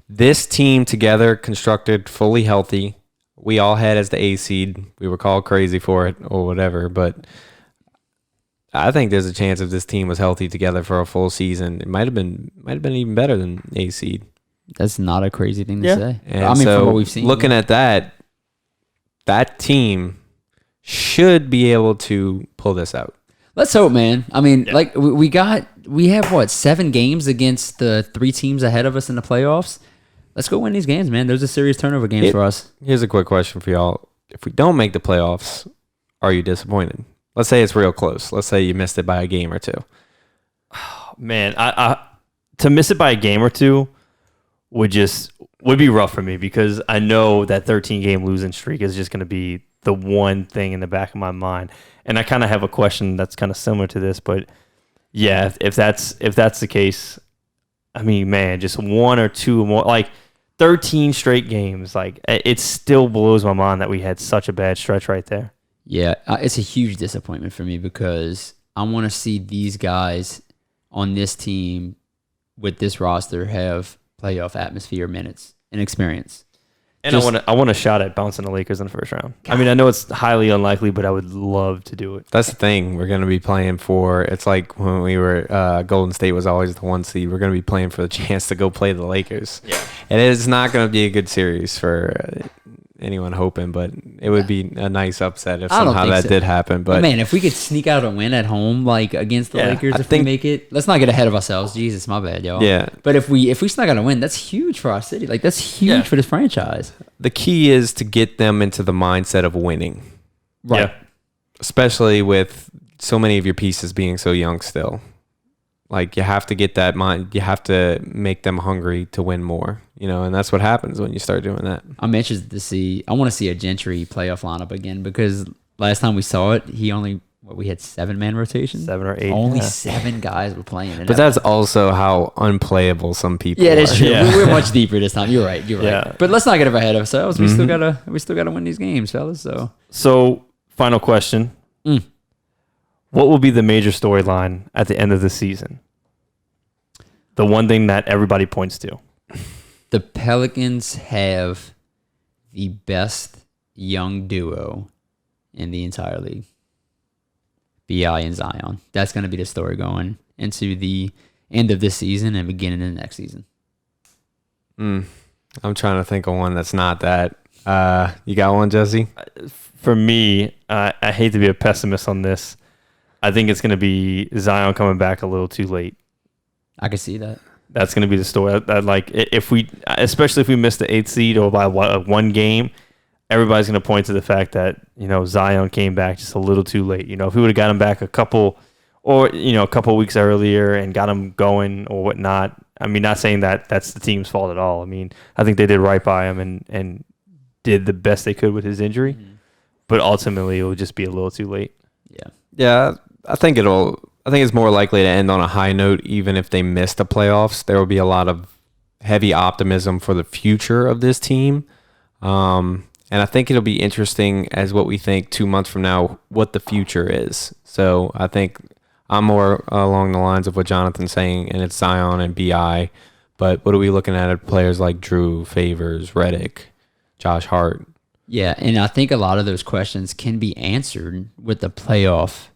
This team together, constructed, fully healthy, we all had as the A seed. We were called crazy for it or whatever, but I think there's a chance if this team was healthy together for a full season, it might have been even better than A seed. That's not a crazy thing to say. And from what we've seen, looking at that team should be able to pull this out. Let's hope, man. I mean, we have 7 games against the 3 teams ahead of us in the playoffs. Let's go win these games, man. Those are serious turnover games for us. Here's a quick question for y'all. If we don't make the playoffs, are you disappointed? Let's say it's real close. Let's say you missed it by a game or two. Oh, man, I to miss it by a game or two would be rough for me because I know that 13-game losing streak is just going to be the one thing in the back of my mind. And I kind of have a question that's kind of similar to this, but yeah, if that's the case, I mean, man, just 1 or 2 more, like 13 straight games, like it still blows my mind that we had such a bad stretch right there. Yeah, it's a huge disappointment for me because I want to see these guys on this team with this roster have playoff atmosphere, minutes, and experience. And I want a shot at bouncing the Lakers in the first round. God. I mean, I know it's highly unlikely, but I would love to do it. That's the thing. We're going to be playing for. It's like when we were Golden State was always the 1 seed. We're going to be playing for the chance to go play the Lakers. Yeah, and it's not going to be a good series for anyone hoping, but it would be a nice upset if somehow that did happen. But man, if we could sneak out a win at home, like against the Lakers, we make it, let's not get ahead of ourselves. Jesus, my bad, y'all. Yeah. But if we snuck out a win, that's huge for our city. Like that's huge for this franchise. The key is to get them into the mindset of winning. Right. Yeah. Especially with so many of your pieces being so young still. Like you have to get that mind. You have to make them hungry to win more, and that's what happens when you start doing that. I'm interested to see. I want to see a Gentry playoff lineup again because last time we saw it, he only we had 7-man rotations, 7 or 8. Only yeah. 7 guys were playing. But that's also how unplayable some people yeah, are. that's true. Yeah. We're much deeper this time. You're right. Yeah. But let's not get ahead of ourselves. We still gotta win these games, fellas. So, final question. What will be the major storyline at the end of the season? The one thing that everybody points to. The Pelicans have the best young duo in the entire league. BI and Zion. That's going to be the story going into the end of this season and beginning of the next season. I'm trying to think of one that's not that. You got one, Jesse? For me, I hate to be a pessimist on this. I think it's going to be Zion coming back a little too late. I can see that. That's going to be the story. Especially if we miss the 8th seed or by one game, everybody's going to point to the fact that, Zion came back just a little too late. If we would have got him back a couple weeks earlier and got him going or whatnot. I mean, not saying that that's the team's fault at all. I mean, I think they did right by him and did the best they could with his injury. But ultimately, it will just be a little too late. Yeah. Yeah, I think it's more likely to end on a high note, even if they miss the playoffs. There will be a lot of heavy optimism for the future of this team. And I think it'll be interesting as what we think 2 months from now, what the future is. So I think I'm more along the lines of what Jonathan's saying, and it's Zion and BI. But what are we looking at players like Drew, Favors, Redick, Josh Hart? Yeah, and I think a lot of those questions can be answered with the playoff,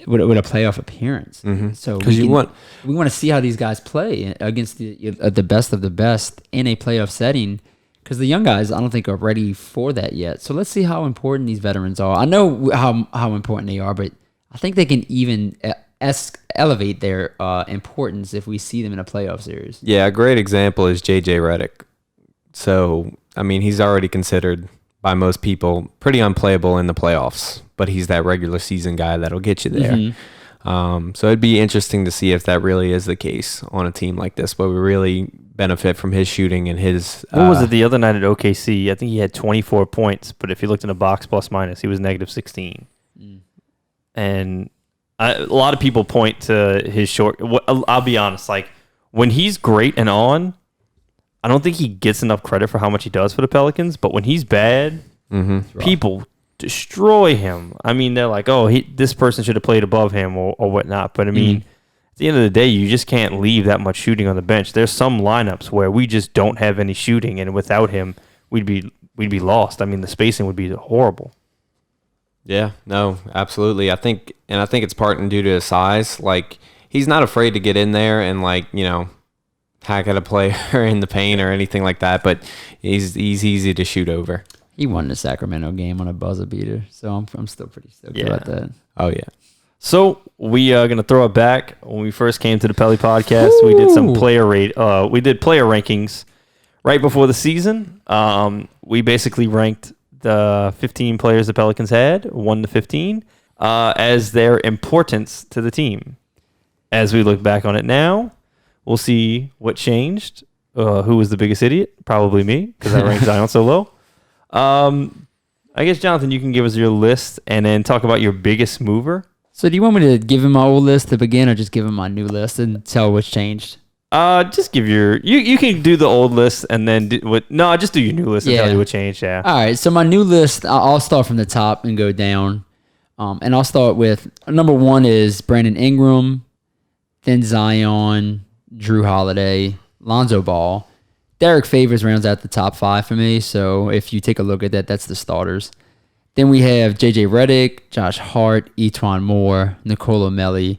with a playoff appearance. So we want to see how these guys play against the best of the best in a playoff setting, because the young guys I don't think are ready for that yet. So let's see how important these veterans are. I know how important they are, but I think they can even elevate their importance if we see them in a playoff series. Yeah, a great example is JJ Redick. So, I mean, he's already considered by most people pretty unplayable in the playoffs, but he's that regular season guy that'll get you there. So it'd be interesting to see if that really is the case on a team like this, where we really benefit from his shooting and his... What was it the other night at OKC? I think he had 24 points, but if you looked in a box plus minus, he was negative 16. And a lot of people point to his short... I'll be honest, like, when he's great and on, I don't think he gets enough credit for how much he does for the Pelicans, but when he's bad, people destroy him. I mean, they're like, oh, this person should have played above him or whatnot. But, I mean, at the end of the day, you just can't leave that much shooting on the bench. There's some lineups where we just don't have any shooting, and without him, we'd be lost. I mean, the spacing would be horrible. Yeah, no, absolutely. I think it's partly due to his size. Like, he's not afraid to get in there and, like, hack at a player in the paint or anything like that, but he's easy to shoot over. He won the Sacramento game on a buzzer beater, so I'm still pretty stoked about that. Oh, yeah. So we are going to throw it back. When we first came to the Peli podcast, we did some player rankings right before the season. We basically ranked the 15 players the Pelicans had, 1 to 15, as their importance to the team. As we look back on it now, we'll see what changed. Who was the biggest idiot? Probably me, because I ranked Zion so low. I guess, Jonathan, you can give us your list and then talk about your biggest mover. So do you want me to give him my old list to begin, or just give him my new list and tell what's changed? Just give you can do the old list and then just do your new list and tell you what changed. Yeah. All right. So my new list, I'll start from the top and go down. And I'll start with number 1 is Brandon Ingram, then Zion, Drew Holiday, Lonzo Ball. Derek Favors rounds out the top 5 for me. So if you take a look at that, that's the starters. Then we have J.J. Redick, Josh Hart, Etwan Moore, Nicola Melli,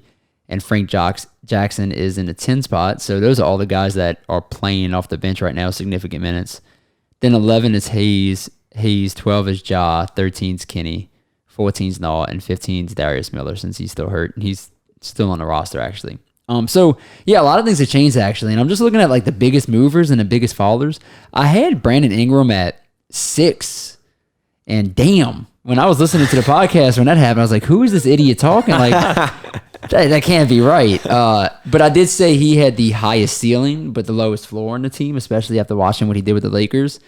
and Frank Jackson is in the 10 spot. So those are all the guys that are playing off the bench right now, significant minutes. Then 11 is Hayes, 12 is Ja, 13 is Kenny, 14 is Naw, and 15 is Darius Miller, since he's still hurt. He's still on the roster, actually. So yeah, a lot of things have changed, actually. And I'm just looking at like the biggest movers and the biggest fallers. I had Brandon Ingram at 6. And damn, when I was listening to the podcast when that happened, I was like, who is this idiot talking? Like, that can't be right. But I did say he had the highest ceiling, but the lowest floor on the team, especially after watching what he did with the Lakers.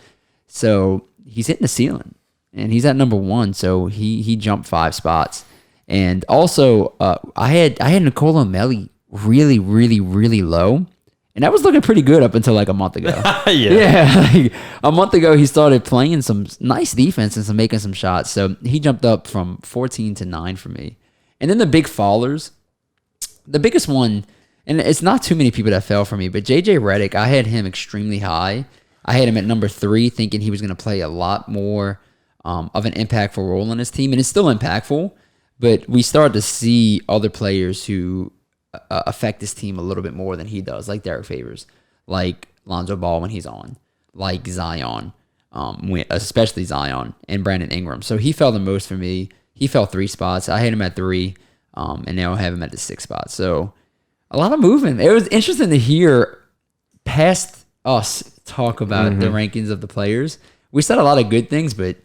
So he's hitting the ceiling, and he's at number 1. So he jumped 5 spots. And also, I had Nicola Melli really, really, really low. And that was looking pretty good up until like a month ago. Yeah. Like, a month ago, he started playing some nice defense and making some shots. So he jumped up from 14 to 9 for me. And then the big fallers, the biggest one, and it's not too many people that fell for me, but JJ Redick, I had him extremely high. I had him at number 3, thinking he was going to play a lot more of an impactful role on his team. And it's still impactful, but we started to see other players who affect this team a little bit more than he does, like Derek Favors, like Lonzo Ball when he's on, like Zion, especially Zion and Brandon Ingram. So he fell the most for me. He fell 3 spots. I had him at 3, and now I have him at the 6th spot. So a lot of movement. It was interesting to hear past us talk about the rankings of the players. We said a lot of good things, but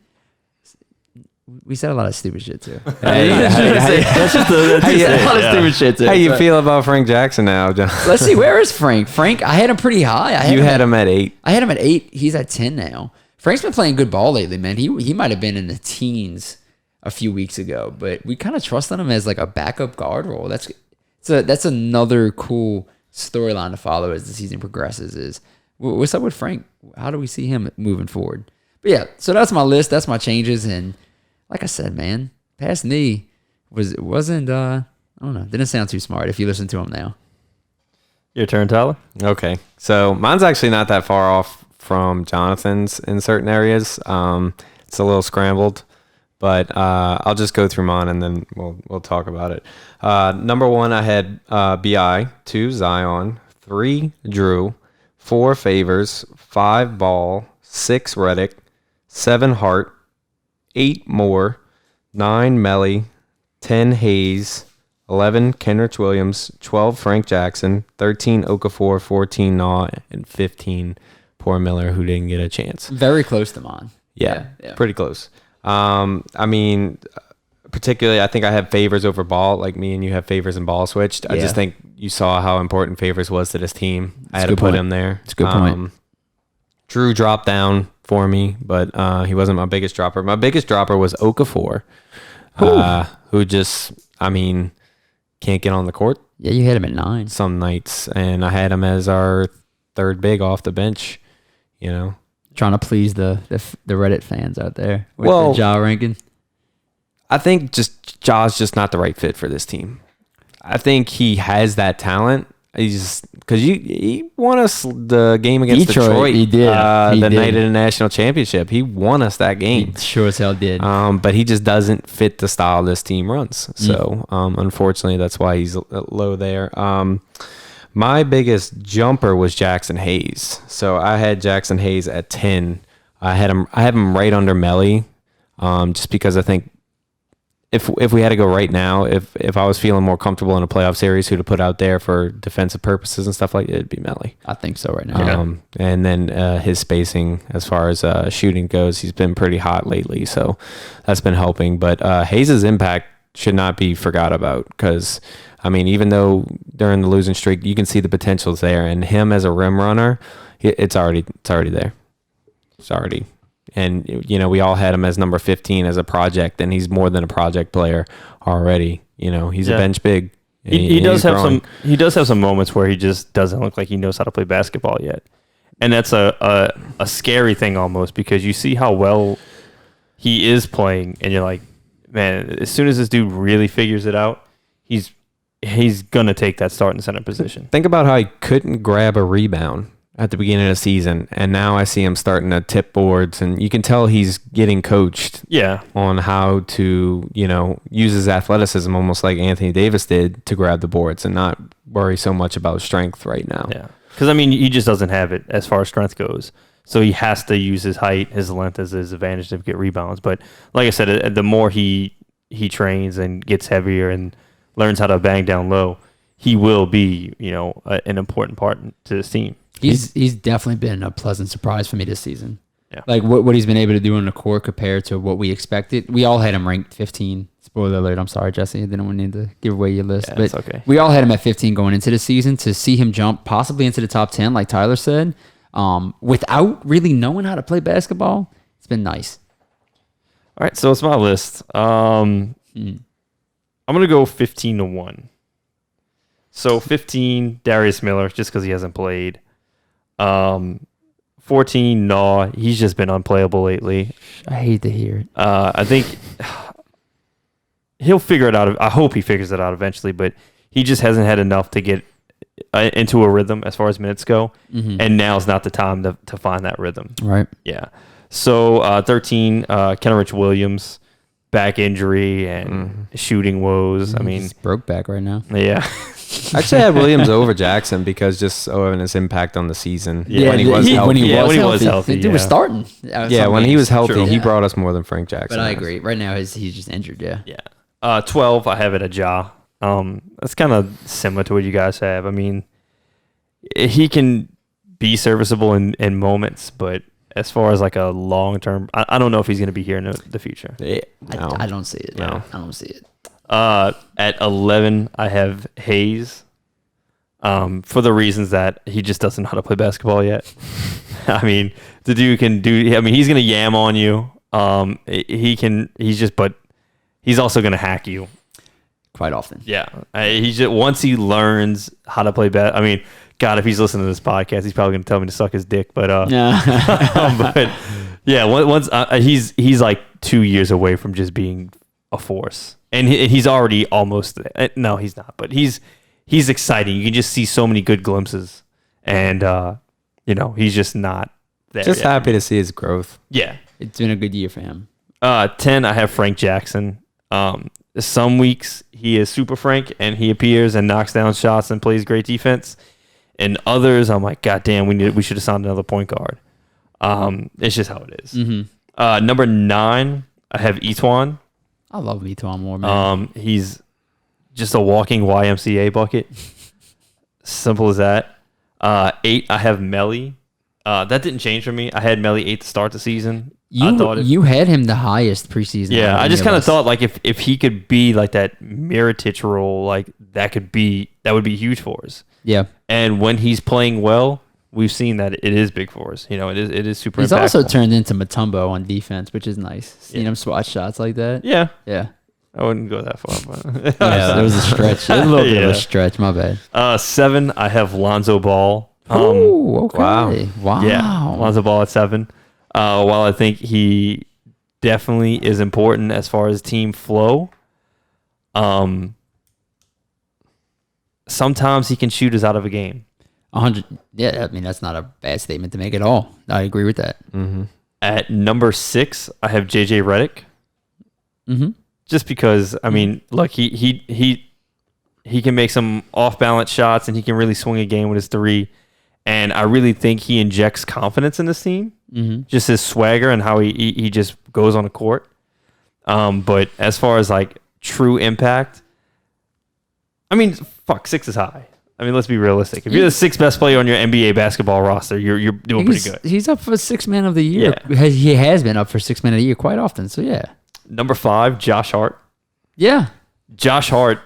we said a lot of stupid shit too. How you feel about Frank Jackson now, John? Let's see, where is Frank? Frank, I had him pretty high. You had him at 8. I had him at 8. He's at 10 now. Frank's been playing good ball lately, man. He might have been in the teens a few weeks ago, but we kind of trusted him as like a backup guard role. That's another cool storyline to follow as the season progresses. Is what's up with Frank? How do we see him moving forward? But yeah, so that's my list. That's my changes, and like I said, man, past me wasn't I don't know, didn't sound too smart if you listen to him now. Your turn, Tyler. Okay, so mine's actually not that far off from Jonathan's in certain areas. It's a little scrambled, but I'll just go through mine and then we'll talk about it. Number 1, I had BI, 2 Zion, 3 Drew, 4 Favors, 5 Ball, 6 Redick, 7 Hart, 8 Moore, 9 Melly, 10 Hayes, 11 Kenrich Williams, 12 Frank Jackson, 13 Okafor, 14 Naw, and 15 poor Miller, who didn't get a chance. Very close to mine. Yeah. Pretty close. I mean, particularly, I think I have Favors over Ball. Like me and you have Favors and Ball switched. I just think you saw how important Favors was to this team. I had to put him there. It's a good point. Drew dropped down for me, but he wasn't my biggest dropper. My biggest dropper was Okafor, who just, I mean, can't get on the court. Yeah, you had him at 9 some nights, and I had him as our 3rd big off the bench. You know, trying to please the Reddit fans out there with the Ja ranking. I think Ja's just not the right fit for this team. I think he has that talent. He's because he won us the game against Detroit. He did. The night of the national championship. He won us that game. He sure as hell did. But he just doesn't fit the style this team runs. So unfortunately, that's why he's low there. My biggest jumper was Jackson Hayes. So I had Jackson Hayes at 10. I have him right under Melly, just because I think if we had to go right now, if I was feeling more comfortable in a playoff series, who to put out there for defensive purposes and stuff like that, it'd be Melly. I think so right now. And then his spacing as far as shooting goes, he's been pretty hot lately, so that's been helping. But Hayes' impact should not be forgot about because, I mean, even though during the losing streak, you can see the potential's there, and him as a rim runner, it's already there. It's already. And, you know, we all had him as number 15 as a project, and he's more than a project player already. You know, he's a bench big. He does have some moments where he just doesn't look like he knows how to play basketball yet. And that's a scary thing almost, because you see how well he is playing, and you're like, man, as soon as this dude really figures it out, he's going to take that starting center position. Think about how he couldn't grab a rebound at the beginning of the season, and now I see him starting to tip boards, and you can tell he's getting coached on how to, you know, use his athleticism almost like Anthony Davis did to grab the boards and not worry so much about strength right now. Yeah, because, I mean, he just doesn't have it as far as strength goes. So he has to use his height, his length as his advantage to get rebounds. But like I said, the more he trains and gets heavier and learns how to bang down low, he will be, you know, an important part to this team. He's definitely been a pleasant surprise for me this season. Yeah. Like what he's been able to do on the court compared to what we expected. We all had him ranked 15. Spoiler alert, I'm sorry, Jesse. I didn't need to give away your list. Yeah, but it's okay. We all had him at 15 going into the season. To see him jump possibly into the top 10, like Tyler said, without really knowing how to play basketball, it's been nice. All right, so it's my list. I'm going to go 15-1. So 15, Darius Miller, just because he hasn't played. 14, Nah. He's just been unplayable lately. I hate to hear it. I think he'll figure it out. I hope he figures it out eventually, but he just hasn't had enough to get into a rhythm as far as minutes go. And now's not the time to find that rhythm. Right. Yeah. So 13, Kenrich Williams, back injury and shooting woes. I mean, He's broke back right now. yeah. I actually had Williams over Jackson because just of his impact on the season. Yeah, when he was healthy. when he Yeah, was when he healthy, was healthy, the dude was yeah. starting. Yeah, when he was healthy, True. he Yeah. brought us more than Frank Jackson. But I has. agree. Right now, he's just injured. Yeah. Yeah. 12, I have it at Ja. That's kind of similar to what you guys have. I mean, he can be serviceable in moments, but as far as like a long term, I don't know if he's going to be here in the future. Yeah, no. I don't see it. No. I don't see it. At 11, I have Hayes. For the reasons that he just doesn't know how to play basketball yet. I mean, the dude can do. I mean, he's gonna yam on you. But he's also gonna hack you. Quite often. Yeah, he just once he learns how to play I mean, God, if he's listening to this podcast, he's probably gonna tell me to suck his dick. But but yeah, once he's like 2 years away from just being a force, and he's already almost. No, he's not, but he's exciting. You can just see so many good glimpses, and he's just not there. Just yet. happy to see his growth. Yeah. It's been a good year for him. 10, I have Frank Jackson. Some weeks he is super Frank and he appears and knocks down shots and plays great defense. And others, I'm like, God damn, we should have signed another point guard. It's just how it is. Number 9, I have Etwan. I love Vitor more, man. He's just a walking YMCA bucket. Simple as that. 8, I have Melly. That didn't change for me. I had Melly 8 to start the season. You had him the highest preseason. Yeah, I just kind of of thought like if he could be like that Miritich role, like that would be huge for us. Yeah. And when he's playing well, we've seen that it is big for us. It is super. He's impactful. also turned into Mutombo on defense, which is nice. Seeing him swat shots like that. Yeah, Yeah. I wouldn't go that far, but Yeah, it was a stretch. A little bit of Yeah. a stretch. My bad. 7, I have Lonzo Ball. Oh, okay. Wow. Yeah, Lonzo Ball at 7. While I think he definitely is important as far as team flow, sometimes he can shoot us out of a game. 100. Yeah, I mean, that's not a bad statement to make at all. I agree with that. At number 6, I have JJ Redick. Just because, I mean, look, he can make some off-balance shots and he can really swing a game with his 3. And I really think he injects confidence in this team. Just his swagger and how he just goes on the court. But as far as like true impact, I mean, 6 is high. I mean, let's be realistic. If you're the 6th best player on your NBA basketball roster, you're doing pretty good. He's up for 6th man of the year. He has been up for 6th man of the year quite often. So yeah. Number 5, Josh Hart. Yeah. Josh Hart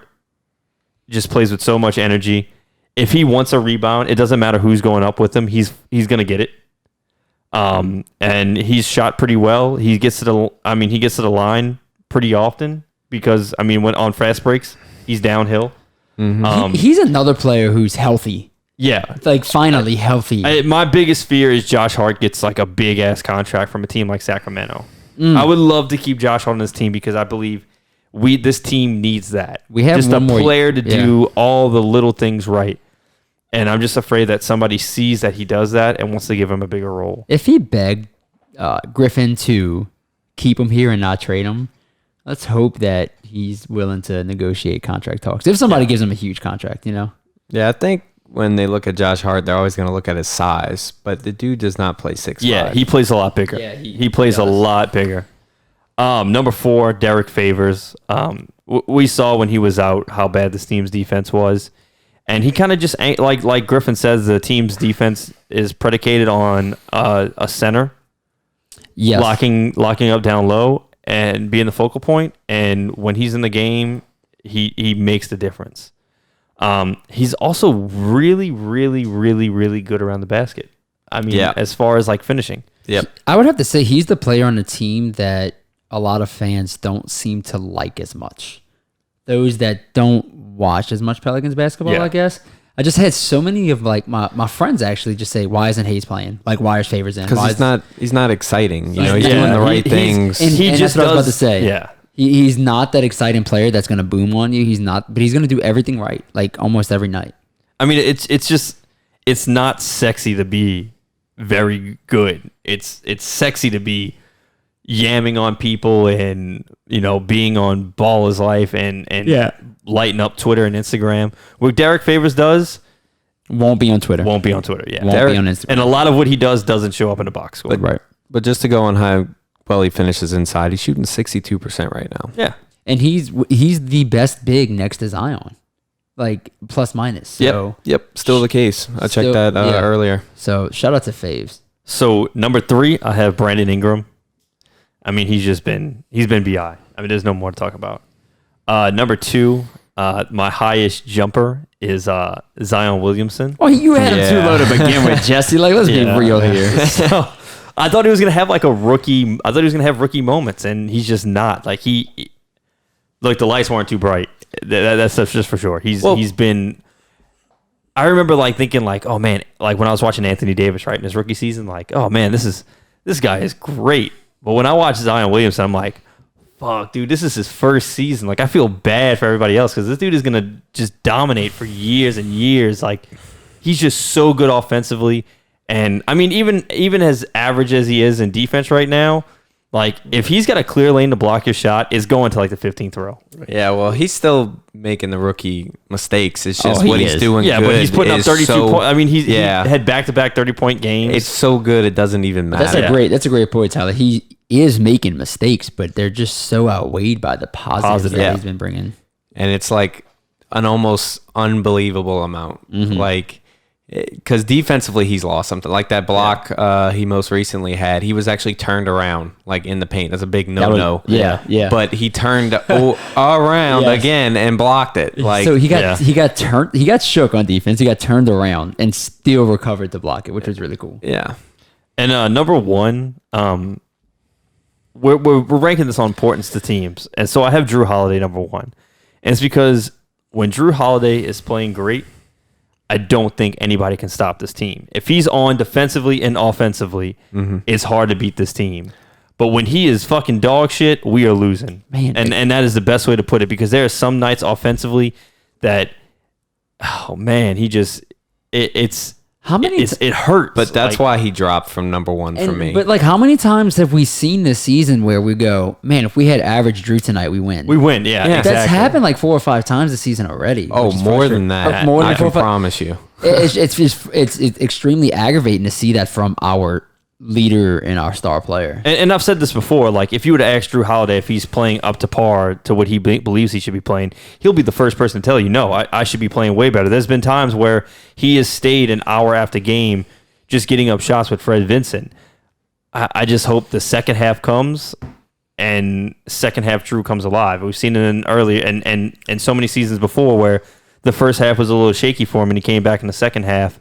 just plays with so much energy. If he wants a rebound, it doesn't matter who's going up with him. He's going to get it. And he's shot pretty well. He gets to the line pretty often because when on fast breaks, he's downhill. He's another player who's healthy. Yeah. Like finally healthy. My biggest fear is Josh Hart gets like a big ass contract from a team like Sacramento. I would love to keep Josh Hart on this team because I believe this team needs that. We have just one a more- player to yeah. do all the little things right. And I'm just afraid that somebody sees that he does that and wants to give him a bigger role. If he begged Griffin to keep him here and not trade him, let's hope that he's willing to negotiate contract talks. If somebody gives him a huge contract, Yeah, I think when they look at Josh Hart, they're always going to look at his size, but the dude does not play 6'5". Yeah, he plays a lot bigger. Yeah, he plays a does. lot bigger. Number 4, Derek Favors. We saw when he was out how bad this team's defense was. And he kind of just, like Griffin says, the team's defense is predicated on a center yes. locking up down low and being the focal point. And when he's in the game, he makes the difference. He's also really, really, really, really good around the basket. As far as like finishing. Yep. I would have to say he's the player on the team that a lot of fans don't seem to like as much those that don't watch as much Pelicans basketball, Yeah. I guess. I just had so many of like my friends actually just say, why isn't Hayes playing? Like, why is Favors in? Because he's not exciting. You know, he's Yeah. doing the right He's- things. And He that's just what I was about does- to say. yeah. He's not that exciting player that's going to boom on you. He's not, but he's going to do everything right, like almost every night. I mean, it's not sexy to be very good. It's sexy to be yamming on people and, you know, being on Ball is Life and lighting up Twitter and Instagram. What Derek Favors does Won't be on Twitter. won't be on Twitter. Yeah. Won't be on Instagram. And a lot of what he does doesn't show up in the box score. Right. But just to go on how well he finishes inside, he's shooting 62% right now. Yeah. And he's the best big next to Zion, like plus minus. So, Yep. Still the case. I checked Still- that yeah. earlier. So shout out to Faves. So number 3, I have Brandon Ingram. I mean, he's been BI. I mean, there's no more to talk about. Number 2, my highest jumper is Zion Williamson. Well, you had him too Yeah. low to begin with, Jesse. Like, let's be Yeah. real here. So I thought he was gonna have like a rookie. I thought he was gonna have rookie moments, and he's just not. Like look, the lights weren't too bright. That's just for sure. He's been. I remember like thinking like, oh man, like when I was watching Anthony Davis right in his rookie season, like, oh man, this guy is great. But when I watch Zion Williamson, I'm like, fuck, dude, this is his first season. Like, I feel bad for everybody else because this dude is gonna just dominate for years and years. Like, he's just so good offensively. And I mean, even as average as he is in defense right now, like if he's got a clear lane to block your shot, it's going to like the 15th row. Yeah, well, he's still making the rookie mistakes. It's just he what he's is. doing Yeah, good but he's putting up is 32 so- points. I mean, he Yeah. had back-to-back 30-point games. It's so good it doesn't even matter. That's a great point, Tyler. He is making mistakes, but they're just so outweighed by the positives that Yeah. he's been bringing. And it's like an almost unbelievable amount. Like, because defensively he's lost something. Like that block he most recently had, he was actually turned around like in the paint. That's a big no. Yeah. But he turned around Yes. again and blocked it. Like, So he Yeah. got shook on defense. He got turned around and still recovered to block it, which was really cool. yeah. And number 1, we're ranking this on importance to teams, and so I have Drew Holiday number 1, and it's because when Drew Holiday is playing great, I don't think anybody can stop this team. If he's on defensively and offensively, it's hard to beat this team. But when he is fucking dog shit, we are losing. Man, and that is the best way to put it because there are some nights offensively that, oh man, he just it hurts. But that's Like, why he dropped from number 1 for me. But like, how many times have we seen this season where we go, man, if we had average Drew tonight, we win. we win. Yeah, Yeah. exactly. That's happened like 4 or 5 times this season already. oh, which is more frustrating. than that. More than I 4 or can 5. promise you. It's extremely aggravating to see that from our leader and our star player. And I've said this before, like if you were to ask Drew Holiday if he's playing up to par to what he believes he should be playing, he'll be the first person to tell you, no, I should be playing way better. There's been times where he has stayed an hour after game just getting up shots with Fred Vincent. I just hope the second half comes and second half Drew comes alive. We've seen it in earlier and so many seasons before where the first half was a little shaky for him and he came back in the second half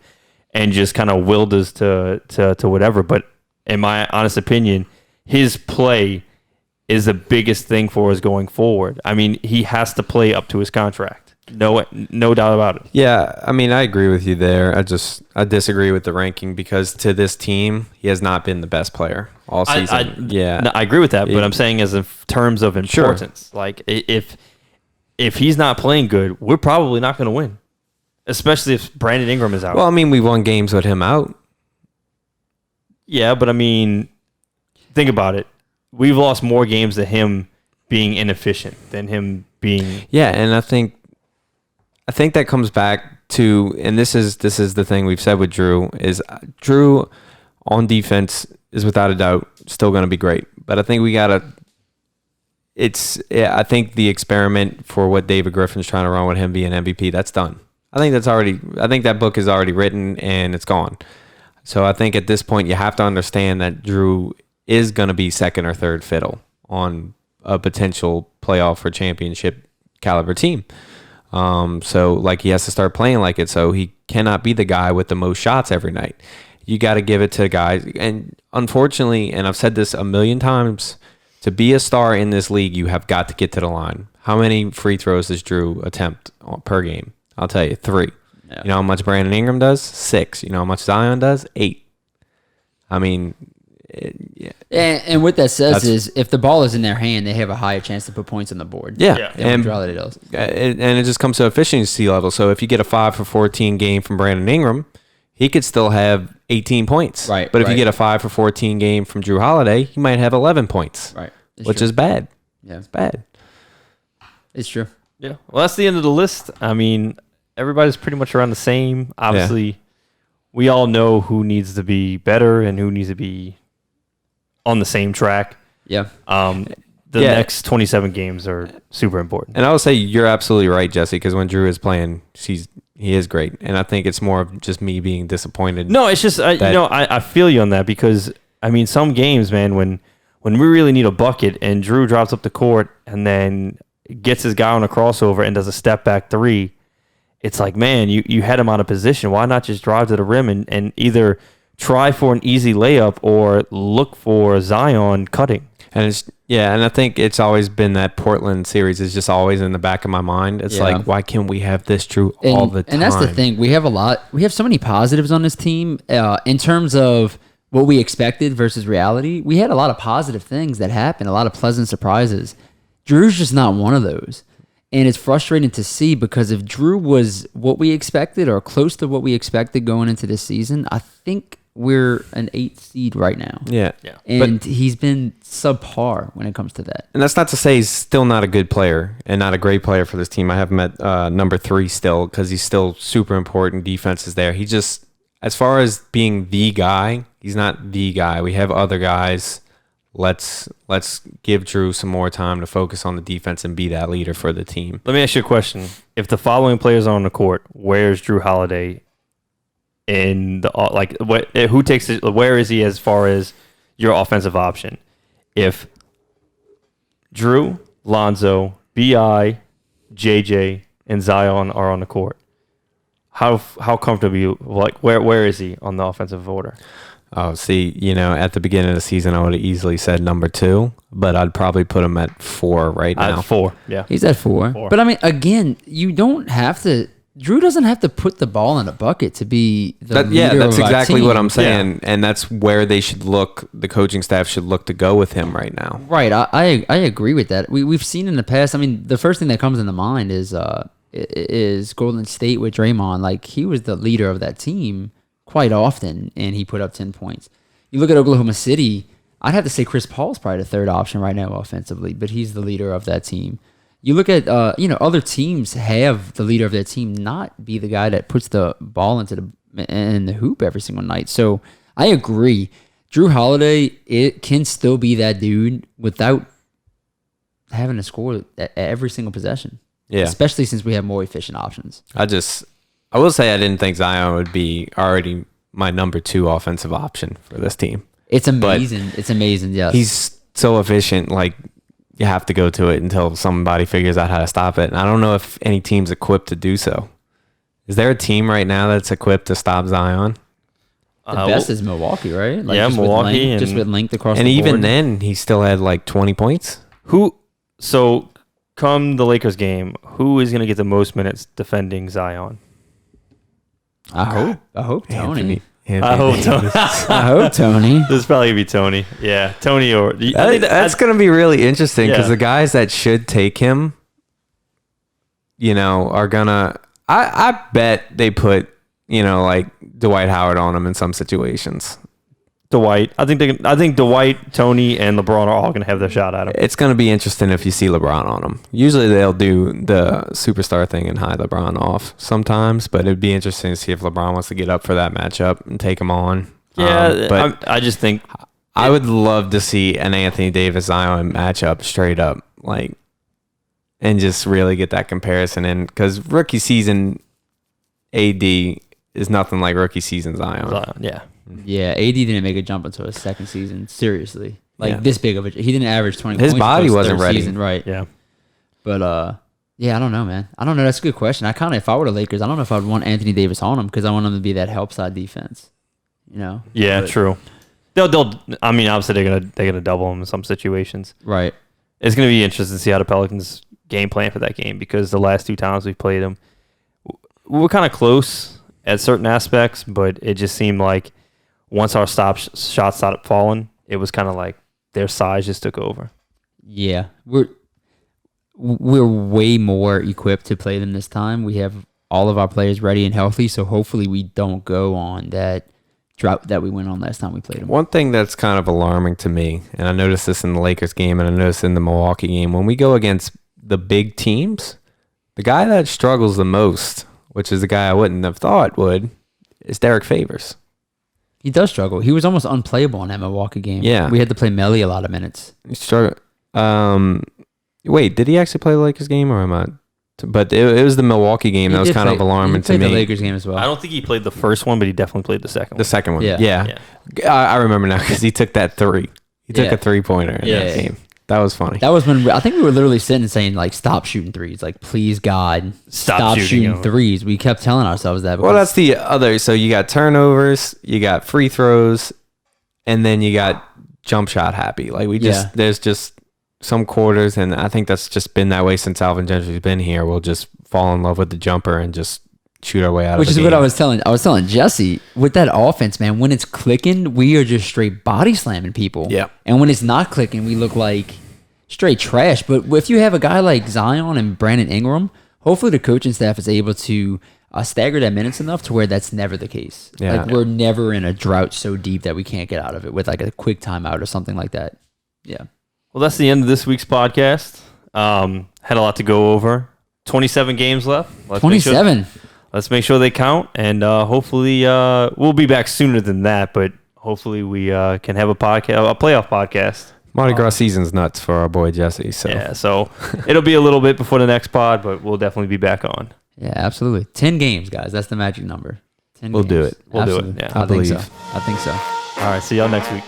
and just kind of willed us to whatever. But in my honest opinion, his play is the biggest thing for us going forward. I mean, he has to play up to his contract. No doubt about it. Yeah, I mean, I agree with you there. I disagree with the ranking because to this team, he has not been the best player all season. No, I agree with that, but I'm saying as in terms of importance, like if he's not playing good, we're probably not going to win, especially if Brandon Ingram is out. Well, I mean, we won games with him out. Yeah, but I mean, think about it. We've lost more games to him being inefficient than him being. Yeah, and I think that comes back to, and this is the thing we've said with Drew is Drew on defense is without a doubt still going to be great, but I think we gotta. I think the experiment for what David Griffin's trying to run with him being MVP, that's done. I think that book is already written and it's gone. So I think at this point you have to understand that Drew is going to be second or third fiddle on a potential playoff or championship caliber team. So like he has to start playing like it. So he cannot be the guy with the most shots every night. You got to give it to guys. And unfortunately, and I've said this a million times To be a star in this league, you have got to get to the line. How many free throws does Drew attempt per game? I'll tell you, 3. Yeah. You know how much Brandon Ingram does? 6. You know how much Zion does? 8. I mean, yeah. And what that says is if the ball is in their hand, they have a higher chance to put points on the board. Yeah. And does. And it just comes to efficiency level. So if you get a 5 for 14 game from Brandon Ingram, he could still have 18 points. Right. But if you get a 5 for 14 game from Drew Holiday, he might have 11 points. Right. Which is bad. Yeah. It's bad. It's true. Yeah. Well, that's the end of the list. I mean, everybody's pretty much around the same. Obviously, we all know who needs to be better and who needs to be on the same track. Yeah. The next 27 games are super important. And I would say you're absolutely right, Jesse, because when Drew is playing, he is great. And I think it's more of just me being disappointed. No, it's just, I feel you on that because, I mean, some games, man, when we really need a bucket and Drew drops up the court and then gets his guy on a crossover and does a step back 3, it's like, man, you had him out of position. Why not just drive to the rim and either try for an easy layup or look for Zion cutting? And and I think it's always been that Portland series is just always in the back of my mind. It's like, why can't we have this Drew all the time? And that's the thing. We have so many positives on this team in terms of what we expected versus reality. We had a lot of positive things that happened, a lot of pleasant surprises. Drew's just not one of those. And it's frustrating to see because if Drew was what we expected or close to what we expected going into this season, I think we're an 8th seed right now. Yeah. And he's been subpar when it comes to that. And that's not to say he's still not a good player and not a great player for this team. I have him at number 3 still because he's still super important. Defense is there. He just, as far as being the guy, he's not the guy. We have other guys. Let's give Drew some more time to focus on the defense and be that leader for the team. Let me ask you a question. If the following players are on the court, where's Drew Holiday in the who takes it? Where is he as far as your offensive option? If Drew, Lonzo, BI, JJ, and Zion are on the court, how comfortable where is he on the offensive order? Oh, see, at the beginning of the season, I would have easily said number 2, but I'd probably put him at 4 right now. At 4, yeah. He's at 4. But I mean, again, you don't have to. Drew doesn't have to put the ball in a bucket to be the leader that's of our exactly team. what I'm saying, and that's where they should look. The coaching staff should look to go with him right now. Right, I agree with that. We've seen in the past. I mean, the first thing that comes into mind is Golden State with Draymond. Like he was the leader of that team quite often, and he put up 10 points. You look at Oklahoma City. I'd have to say Chris Paul's probably the third option right now offensively, but he's the leader of that team. You look at, other teams have the leader of their team not be the guy that puts the ball into the hoop every single night. So I agree. Drew Holiday, it can still be that dude without having to score at every single possession. Yeah. Especially since we have more efficient options. I will say I didn't think Zion would be already my number 2 offensive option for this team. It's amazing. It's amazing, yes. He's so efficient, like you have to go to it until somebody figures out how to stop it. And I don't know if any team's equipped to do so. Is there a team right now that's equipped to stop Zion? The best is Milwaukee, right? Milwaukee. Just with length across the board. And even then, he still had like 20 points. So come the Lakers game, who is going to get the most minutes defending Zion? I hope Tony. I hope Tony. I hope Tony. This is probably going to be Tony. Yeah, Tony or... That's going to be really interesting because the guys that should take him, are going to... I bet they put, like Dwight Howard on him in some situations. Dwight. I think Dwight, Tony, and LeBron are all going to have their shot at him. It's going to be interesting if you see LeBron on him. Usually they'll do the superstar thing and hide LeBron off sometimes, but it'd be interesting to see if LeBron wants to get up for that matchup and take him on. Yeah, but I just think I would love to see an Anthony Davis Zion matchup straight up, and just really get that comparison in because rookie season AD is nothing like rookie season Zion. Yeah. Yeah, AD didn't make a jump until his second season. Seriously, this big of a. He didn't average 20. His points body wasn't ready, season, right? Yeah, but I don't know, man. I don't know. That's a good question. If I were the Lakers, I don't know if I'd want Anthony Davis on him because I want him to be that help side defense. Yeah, true. I mean, obviously they're gonna double him in some situations. Right. It's gonna be interesting to see how the Pelicans game plan for that game, because the last 2 times we played them, we were kind of close at certain aspects, but it just seemed like once our shots started falling, it was kind of like their size just took over. Yeah, we're way more equipped to play them this time. We have all of our players ready and healthy, so hopefully we don't go on that drought that we went on last time we played them. One thing that's kind of alarming to me, and I noticed this in the Lakers game and I noticed in the Milwaukee game, when we go against the big teams, the guy that struggles the most, which is the guy I wouldn't have thought would, is Derek Favors. He does struggle. He was almost unplayable in that Milwaukee game. Yeah. We had to play Melly a lot of minutes. He struggled. Wait, did he actually play the Lakers game, or am I? But it was the Milwaukee game that was kind of alarming to me. He played the Lakers game as well. I don't think he played the first one, but he definitely played the second one. The second one. Yeah. Yeah. I remember now because he took that 3. He took a 3-pointer in that game. That was funny. That was when I think we were literally sitting and saying, like, stop shooting threes. Like, please, God, stop shooting threes. We kept telling ourselves that. Well, that's the other. So you got turnovers, you got free throws, and then you got jump shot happy. Like, there's just some quarters, and I think that's just been that way since Alvin Gentry's been here. We'll just fall in love with the jumper and just shoot our way out of the game. Which is what I was telling Jesse, with that offense, man, when it's clicking, we are just straight body slamming people. Yeah. And when it's not clicking, we look like straight trash. But if you have a guy like Zion and Brandon Ingram, hopefully the coaching staff is able to stagger that minutes enough to where that's never the case. Yeah. Like, we're never in a drought so deep that we can't get out of it with like a quick timeout or something like that. Yeah. Well, that's the end of this week's podcast. Had a lot to go over. 27 games left. 27. Let's make sure they count, and hopefully we'll be back sooner than that. But hopefully we can have a playoff podcast. Mardi Gras season's nuts for our boy Jesse. So yeah, so it'll be a little bit before the next pod, but we'll definitely be back on. Yeah, absolutely. 10 games, guys. That's the magic number. 10 We'll games. do it. We'll do it. Absolutely. Yeah, I think so. believe. I think so. All right, see y'all next week.